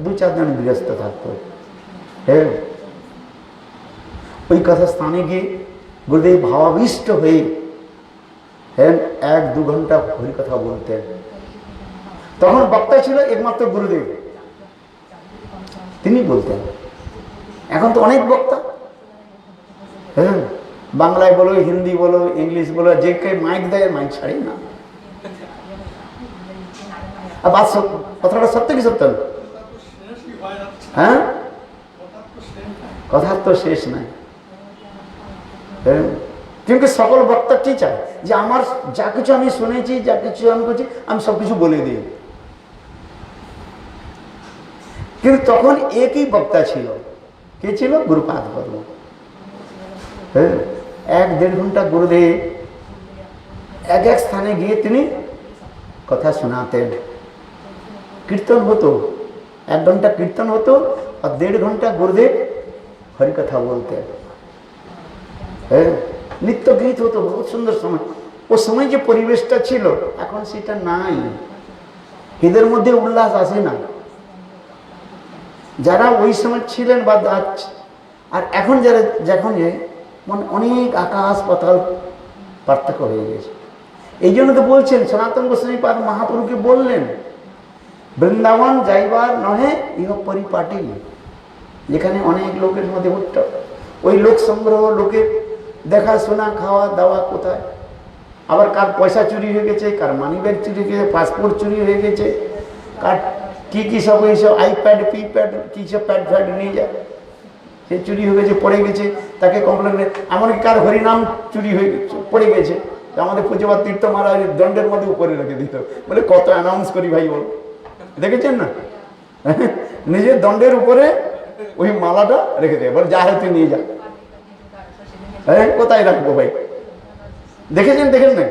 2-4 জন গৃহস্থ থাকতো। হ্যাঁ, ওই কথা স্থানে গিয়ে গুরুদেব ভাবাবিষ্ট হয়ে, হ্যাঁ, 1-2 ঘন্টা হরিকথা বলতেন। তখন বক্তা ছিল একমাত্র গুরুদেব, তিনি বলতেন। এখন তো অনেক বক্তা, হ্যাঁ, বাংলায় বলো, হিন্দি বলো, ইংলিশ বলো, যে কে মাইক দেয় মাইক ছাড়ি না। আর কথাটা সত্য কি সত্য? হ্যাঁ, কথার তো শেষ নাই। হ্যাঁ, কিন্তু সকল বক্তা কি চায় যে আমার যা কিছু আমি শুনেছি, যা কিছু আমি করছি, আমি সবকিছু বলে দিই। কিন্তু তখন একই বক্তা ছিল, কে ছিল? গুরুপাদ পদ্ম। হ্যাঁ, 1-1.5 ঘন্টা গুরুদেব এক এক স্থানে গিয়ে তিনি কথা শোনাতেন। কীর্তন হতো, 1 ঘন্টা কীর্তন হতো, আর 1.5 ঘন্টা গুরুদেব হরিকথা বলতেন। হ্যাঁ, নিত্য গীত হতো, বহুত সুন্দর সময়। ও সময় যে পরিবেশটা ছিল, এখন সেটা নাই। এদের মধ্যে উল্লাস আসে না। যারা ওই সময় ছিলেন বা আর এখন যারা, যখন মানে অনেক আকাশ পাতাল পার্থক্য হয়ে গেছে। এই জন্য তো বলছেন, সনাতন গোস্বামী পাদ মহাপ্রভুকে বললেন, বৃন্দাবন যাইবার নহে ইহ পরিপাটি। যেখানে অনেক লোকের মধ্যে উঠত, ওই লোক সংগ্রহ, লোকের দেখাশোনা, খাওয়া দাওয়া কোথায়, আবার কার পয়সা চুরি হয়ে গেছে, কার মানি ব্যাগ চুরি হয়ে গেছে, পাসপোর্ট চুরি হয়ে গেছে, কার কি সব এইসব আইপ্যাড, পিপ্যাড, কি সব প্যাড ফ্যাড নিয়ে যায়, সে চুরি হয়ে গেছে, পড়ে গেছে, তাকে কমপ্লেন। এমনকি কার হরিনাম চুরি হয়ে পড়ে গেছে, আমাদের পুজোবার তীর্থ মহারাজ দণ্ডের মধ্যে উপরে রেখে দিত, বলে কত অ্যানাউন্স করি ভাই, বল দেখেছেন না? নিজের দণ্ডের উপরে ওই মালাটা রেখে দেয়, বলে যা হয়তো নিয়ে যা। হ্যাঁ, কোথায় রাখবো ভাই? দেখেছেন না?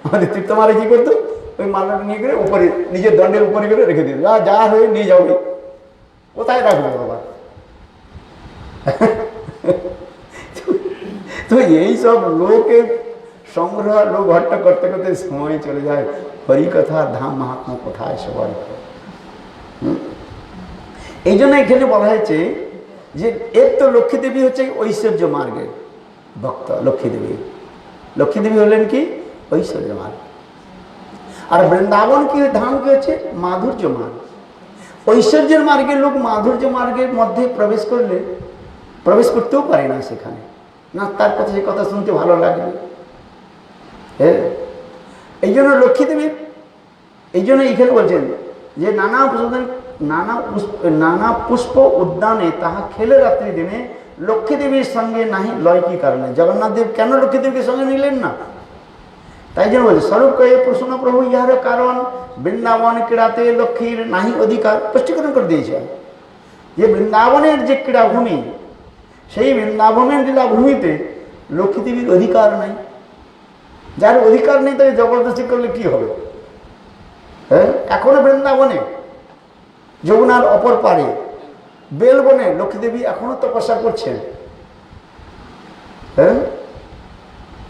আমাদের তীর্থ মহারাজ কি করতো, ওই মালাটা নিয়ে করে উপরে নিজের দণ্ডের উপরে করে রেখে দিত, যা হয়ে নিয়ে যাও। কোথায় রাখবো বাবা? তো এইসব লোকের সংগ্রহ, লোক হট্টা করতে করতে সময় চলে যায়। হরিকথা ধাম মাহাত্ম্য কোথায় সবার? এই জন্য এখানে বলা হয়েছে যে এর তো লক্ষ্মী দেবী হচ্ছে ঐশ্বর্য মার্গের ভক্ত। লক্ষ্মী দেবী হলেন কি? ঐশ্বর্য মার্গ। আর বৃন্দাবন কি ধাম কি হচ্ছে? মাধুর্য মার্গ। ঐশ্বর্যের মার্গের লোক মাধুর্য মার্গের মধ্যে প্রবেশ করতেও পারে না সেখানে, না তার কথা সে কথা শুনতে ভালো লাগবে। হ্যাঁ, এই জন্য লক্ষ্মী দেবীর, এই জন্য এখানে বলছেন যে নানা পুষ্প উদ্যানে তাহা খেলে রাত্রি দিনে লক্ষ্মী দেবীর সঙ্গে নাহি লয় কি কারণে? জগন্নাথ দেব কেন লক্ষ্মী দেবীকে সঙ্গে নিলেন না? তাই জন্য বলছে, স্বরূপ কয়ে প্রসন্ন প্রভু ইহার কারণ বৃন্দাবন ক্রীড়াতে লক্ষ্মীর নাহি অধিকার। স্পষ্টীকরণ করে দিয়েছে যে বৃন্দাবনের যে ক্রীড়াভূমি, সেই বৃন্দাবনের লীলাভূমিতে লক্ষ্মী দেবীর অধিকার নাই। যার অধিকার নেই তাকে জবরদস্তি করলে কি হবে? হ্যাঁ, এখনো বৃন্দাবনে যমুনার অপর পারে বেলবনে লক্ষ্মী দেবী এখনো তপস্যা করছেন, হ্যাঁ,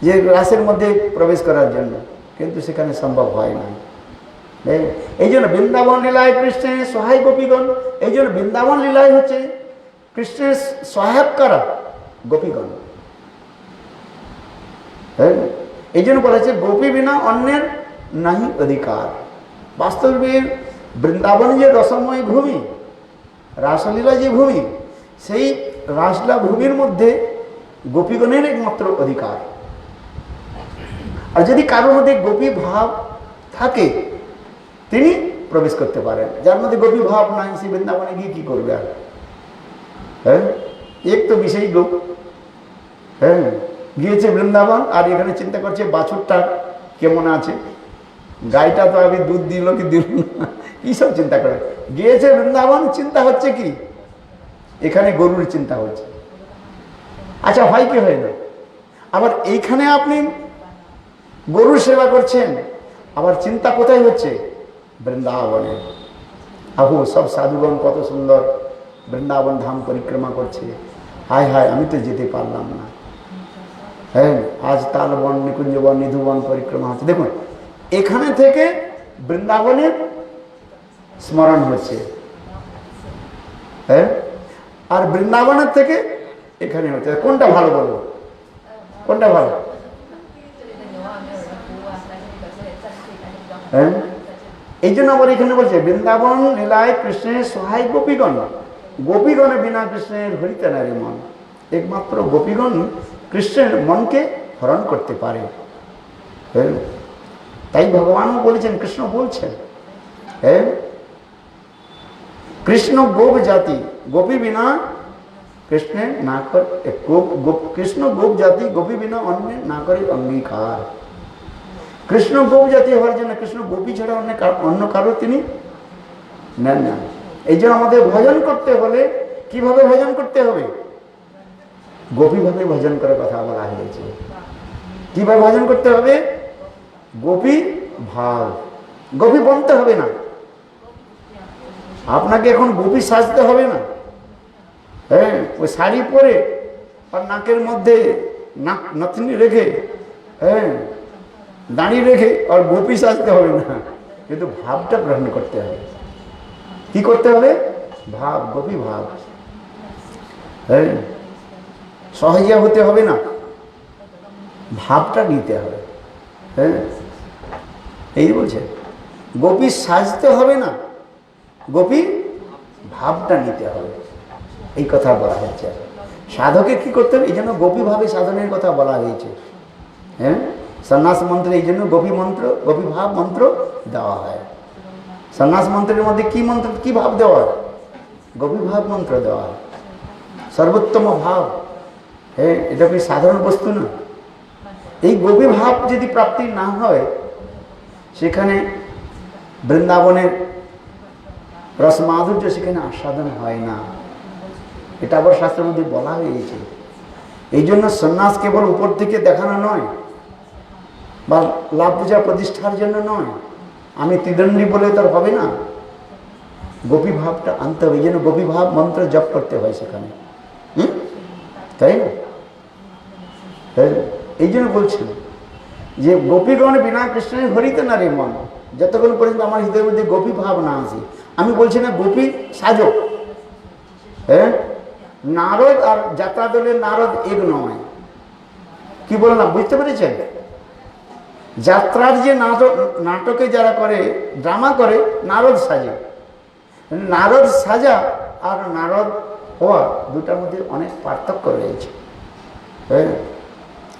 যে রাসের মধ্যে প্রবেশ করার জন্য, কিন্তু সেখানে সম্ভব হয় না। এই জন্য বৃন্দাবন লীলায় কৃষ্ণের সহায় গোপীগণ, এই জন্য বৃন্দাবন লীলায় হচ্ছে কৃষ্ণের সহায়ক করা গোপীগণ। হ্যাঁ, এই জন্য বলা হচ্ছে গোপী বিনা অন্যের নাহি অধিকার। বাস্তবে বৃন্দাবন যে রসময় ভূমি, রাসলীলা যে ভূমি, সেই রাসলীলা ভূমির মধ্যে গোপীগণের একমাত্র অধিকার। আর যদি কারোর মধ্যে গোপী ভাব থাকে তিনি প্রবেশ করতে পারেন। যার মধ্যে গোপী ভাব নাই সে বৃন্দাবনে গিয়ে কি করবে? আর হ্যাঁ, এক তো বিষয় গোপ, হ্যাঁ, গিয়েছে বৃন্দাবন আর এখানে চিন্তা করছে বাছুরটা কেমন আছে, গাইটা তো আগে দুধ দিল কি দিল না, এইসব চিন্তা করে গিয়েছে বৃন্দাবন। চিন্তা হচ্ছে কি এখানে গরুর চিন্তা হচ্ছে। আচ্ছা, হয় কি হয় না? আবার এইখানে আপনি গরুর সেবা করছেন, আবার চিন্তা কোথায় হচ্ছে? বৃন্দাবনে। আহো, সব সাধুগণ কত সুন্দর বৃন্দাবন ধাম পরিক্রমা করছে, হায় হায় আমি তো যেতে পারলাম না। হ্যাঁ, আজ তালবন, নিকুঞ্জবন, নিধুবন পরিক্রমা হচ্ছে। দেখুন, এখানে থেকে বৃন্দাবনের স্মরণ হচ্ছে, হ্যাঁ, আর বৃন্দাবনের থেকে এখানে হচ্ছে। কোনটা ভালো বলবো? কোনটা ভালো? হ্যাঁ, এই জন্য আবার এখানে বলছে বৃন্দাবন লীলায় কৃষ্ণের সহায় গোপীগণ, গোপীগণে বিনা কৃষ্ণের হরিতে নারী মন। একমাত্র গোপীগণ কৃষ্ণের মনকে হরণ করতে পারে। হ্যাঁ, তাই ভগবানও বলেছেন, কৃষ্ণ বলছেন, হ্যাঁ, কৃষ্ণ গোপ জাতি গোপী বিনা কৃষ্ণে না করে, কৃষ্ণ গোপ জাতি গোপী বিনা অন্য না করে অঙ্গীকার। কৃষ্ণ গোপ জাতি হওয়ার জন্য কৃষ্ণ গোপী ছাড়া অন্য কারো তিনি নেন না। এই জন্য আমাদের ভজন করতে হলে কিভাবে ভজন করতে হবে? গোপীভাবে ভজন করার কথা বলা হয়েছে। কিভাবে ভজন করতে হবে? গোপী ভাব। গোপী বনতে হবে না, আপনাকে এখন গোপী সাজতে হবে না। হ্যাঁ, ওই শাড়ি পরে আর নাকের মধ্যে নথনি রেখে, হ্যাঁ, দাঁড়িয়ে রেখে আর গোপী সাজতে হবে না, কিন্তু ভাবটা গ্রহণ করতে হবে। কি করতে হবে? ভাব, গোপী ভাব। হ্যাঁ, সহজিয়া হতে হবে না, ভাবটা নিতে হবে। হ্যাঁ, এই বলছে গোপী সাজতে হবে না, গোপী ভাবটা নিতে হবে, এই কথা বলা হচ্ছে। সাধকের কি করতে হবে? এই জন্য গোপী ভাবে সাধনের কথা বলা হয়েছে। হ্যাঁ, সন্ন্যাস মন্ত্রে এই জন্য গোপী মন্ত্র, গোপী ভাব মন্ত্র দেওয়া হয়। সন্ন্যাস মন্ত্রের মধ্যে কি মন্ত্র, কি ভাব দেওয়া হয়? গোপী ভাব মন্ত্র দেওয়া হয়, সর্বোত্তম ভাব। হ্যাঁ, এটা কি সাধারণ বস্তু না। এই গোপী ভাব যদি প্রাপ্তি না হয়, সেখানে বৃন্দাবনের রস মাধুর্য সেখানে আস্বাদন হয় না। এটা আবার শাস্ত্রের মধ্যে বলা হয়েছে। এই জন্য সন্ন্যাস কেবল উপর থেকে দেখানো নয়, বা লাভ পূজা প্রতিষ্ঠার জন্য নয়, আমি ত্রিদণ্ডী বলে তার হবে না, গোপী ভাবটা আনতে হবে। এই জন্য গোপী ভাব মন্ত্র জপ করতে হয় সেখানে, তাই না? এই জন্য বলছেন যে গোপীগণ বিনা কৃষ্ণের হরিতে নারী মন। যতক্ষণ পর্যন্ত আমার হৃদয়ের মধ্যে গোপী ভাব না আসে, আমি বলছি না গোপী সাজক। হ্যাঁ, নারদ আর যাত্রা দলের নারদ এক নয়। কি বললাম বুঝতে পেরেছেন? যাত্রার যে নাটকে যারা করে, ড্রামা করে, নারদ সাজে। নারদ সাজা আর নারদ হওয়া দুটার মধ্যে অনেক পার্থক্য রয়েছে। হ্যাঁ,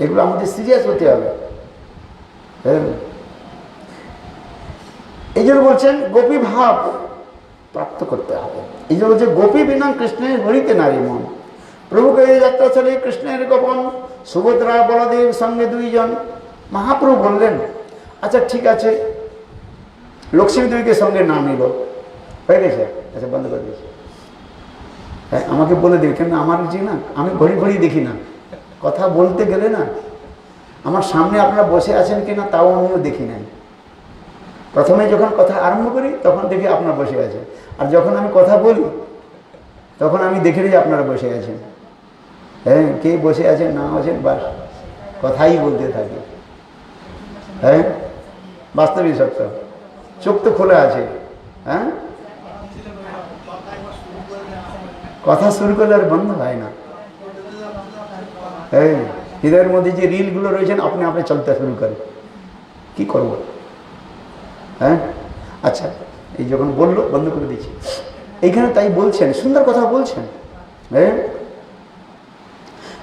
এগুলো আমাদের সিরিয়াস হতে হবে। হ্যাঁ, এই জন্য বলছেন গোপী ভাব প্রাপ্ত করতে হবে। এই জন্য বলছে গোপী বিনা কৃষ্ণের হরিতে নারী মন। প্রভুকে এই যাত্রা চলে কৃষ্ণের গোপন, সুভদ্রা বলদেব সঙ্গে দুইজন। মহাপ্রভু বললেন, আচ্ছা ঠিক আছে, লক্ষ্মী দেবীকে সঙ্গে না নিল, হয়ে গেছে, আচ্ছা বন্ধ করে দিয়েছে। হ্যাঁ, আমাকে বলে দেবে, কেন আমার যে না আমি ঘড়ি ঘড়ি দেখি না, কথা বলতে গেলে না আমার সামনে আপনারা বসে আছেন কিনা তাও আমিও দেখি নাই। প্রথমে যখন কথা আরম্ভ করি তখন দেখি আপনারা বসে আছেন, আর যখন আমি কথা বলি তখন আমি দেখি যে আপনারা বসে আছেন। হ্যাঁ, কে বসে আছেন না আছেন বাস কথাই বলতে থাকি। হ্যাঁ, বাস্তবিক সত্য, চোখ তো খোলা আছে। হ্যাঁ, কথা শুরু করলে আর বন্ধ হয় না। হ্যাঁ, হৃদয়ের মধ্যে যে রিলগুলো রয়েছেন আপনি আপনি চলতে শুরু করে কি করব। হ্যাঁ, আচ্ছা, এই যখন বললো বন্ধ করে দিচ্ছি। এইখানে তাই বলছেন, সুন্দর কথা বলছেন। হ্যাঁ,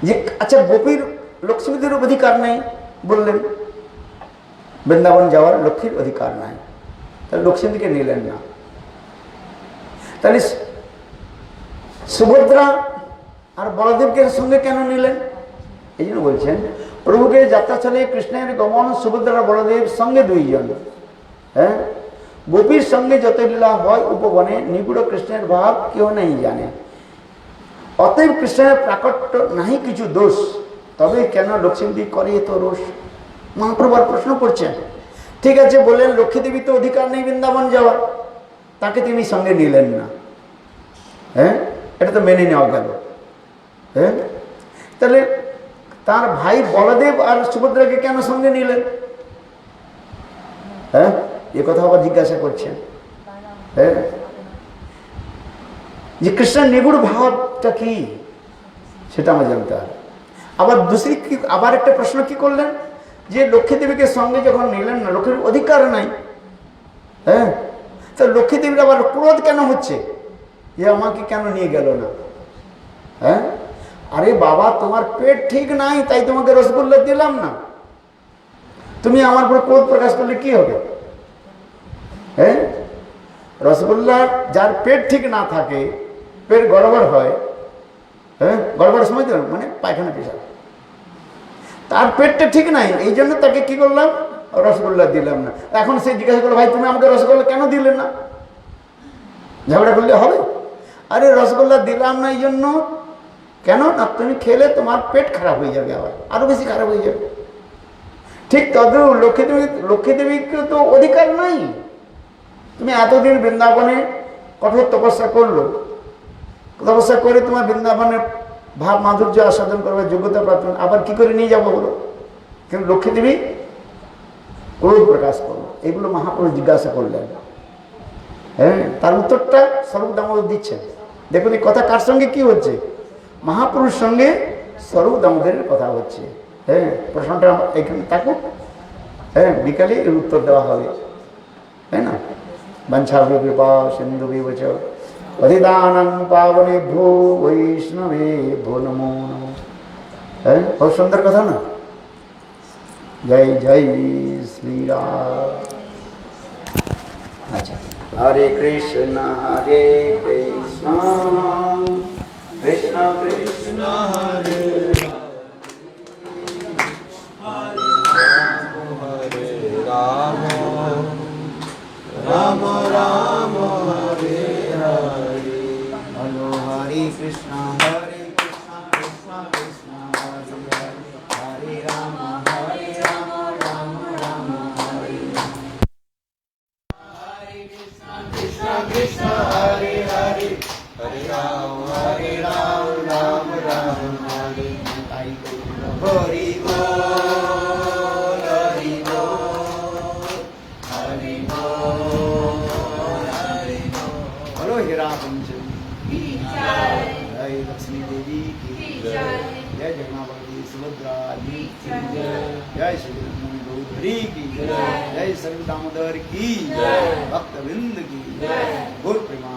যে আচ্ছা গোপীর লক্ষ্মীদের অধিকার নেই বললেন, বৃন্দাবন যাওয়ার লক্ষ্মীর অধিকার নাই, তাহলে লক্ষ্মীদেরকে নিলেন না। তাহলে সুভদ্রা আর বলদেবকে সঙ্গে কেন নিলেন? এই জন্য বলছেন প্রভুকে যাত্রা চলে কৃষ্ণের গমন, সুভদ্রা বলদেব সঙ্গে দুইজন। হ্যাঁ, গোপীর সঙ্গে যত লীলা হয় উপবনে, নিগুড় কৃষ্ণের ভাব কেউ নেই জানে। অতএব কৃষ্ণের প্রাকট্য নাহি কিছু দোষ, তবে কেন লক্ষ্মীদেবী করে তো রোষ? মহাপ্রভু প্রশ্ন করছেন। ঠিক আছে, বললেন লক্ষ্মীদেবী তো অধিকার নেই বৃন্দাবন যাওয়ার, তাকে তিনি সঙ্গে নিলেন না। হ্যাঁ, এটা তো মেনে নেওয়া গেল। হ্যাঁ, তাহলে তার ভাই বলদেব আর সুভদ্রাকে কেন সঙ্গে নিলেন? হ্যাঁ, এ কথা আবার জিজ্ঞাসা করছেন। হ্যাঁ, যে কৃষ্ণের নিগুড় ভাবটা কি সেটা আমার জানতে হবে। আবার দুসরি কি, আবার একটা প্রশ্ন কি করলেন যে লক্ষ্মী দেবীকে সঙ্গে যখন নিলেন না, লক্ষ্মীর অধিকার নাই। হ্যাঁ, তো লক্ষ্মী দেবীর আবার ক্রোধ কেন হচ্ছে যে আমাকে কেন নিয়ে গেল না? হ্যাঁ, আরে বাবা, তোমার পেট ঠিক নাই তাই তোমাকে রসগোল্লা দিলাম না, তুমি আমার উপর ক্রোধ প্রকাশ করলে কি হবে? হ্যাঁ, রসগোল্লা যার পেট ঠিক না থাকে, পেট গড়বড় হয়, হ্যাঁ, গড়বড় সময় তো মানে পায়খানা পেশাব, তার পেটটা ঠিক নাই, এই জন্য তাকে কি করলাম, রসগোল্লা দিলাম না। এখন সে জিজ্ঞাসা করলো, ভাই তুমি আমাকে রসগোল্লা কেন দিলে না? ঝগড়া করলে হবে? আরে রসগোল্লা দিলাম না এই জন্য, কেন না তুমি খেলে তোমার পেট খারাপ হয়ে যাবে, আরো বেশি খারাপ হয়ে যাবে। ঠিক তদ্রূপ লক্ষ্মী দেবীকে তো অধিকার নাই। তুমি এতদিন বৃন্দাবনে কঠোর তপস্যা করলো, তপস্যা করে তোমার বৃন্দাবনের ভাব মাধুর্য আস্বাদন করবার যোগ্যতা প্রাপ্ত, আবার কি করে নিয়ে যাবো বলো? কিন্তু লক্ষ্মী দেবী ক্রোধ প্রকাশ করলো। এগুলো মহাপুরুষ জিজ্ঞাসা করলেন। হ্যাঁ, তার উত্তরটা স্বরূপ দামোদর দিচ্ছেন। দেখুন এই কথা কার সঙ্গে কি হচ্ছে? মহাপুরুষ সঙ্গে স্বরূপ দামোদরের কথা হচ্ছে। হ্যাঁ, প্রশ্নটা এখানে থাকুক। হ্যাঁ, বিকালে এর উত্তর দেওয়া হবে, তাই না? বঞ্ছাভ্য কৃপা সিন্ধু বিবচ পতিতানাং পাবনেভ্যো বৈষ্ণবেভ্যো নমো নমঃ। হ্যাঁ, बहुत সুন্দর কথা না? জয় জয় শ্রীরাম। আচ্ছা, হরে কৃষ্ণ কৃষ্ণ কৃষ্ণ হরে রাম, রাম রাম হরে হরে। হলো হরে কৃষ্ণ কৃষ্ণ কৃষ্ণ হরে হরে, হরে রাম রাম রাম হরে হরে। কৃষ্ণ কৃষ্ণ হরে হরে, হরে রাম রাম রাম হরে। তাই হরি বল হরি বল হরি বল হরি বল। বলো হেরা पंचमी की जय, जय लक्ष्मी देवी की जय, जय जगन्नाथी सुभद्रा जी की जय, जय श्री गौधरी की जय, जय सर्व दामोदर की जय, भक्तवृंद की जय, गौर प्रेमा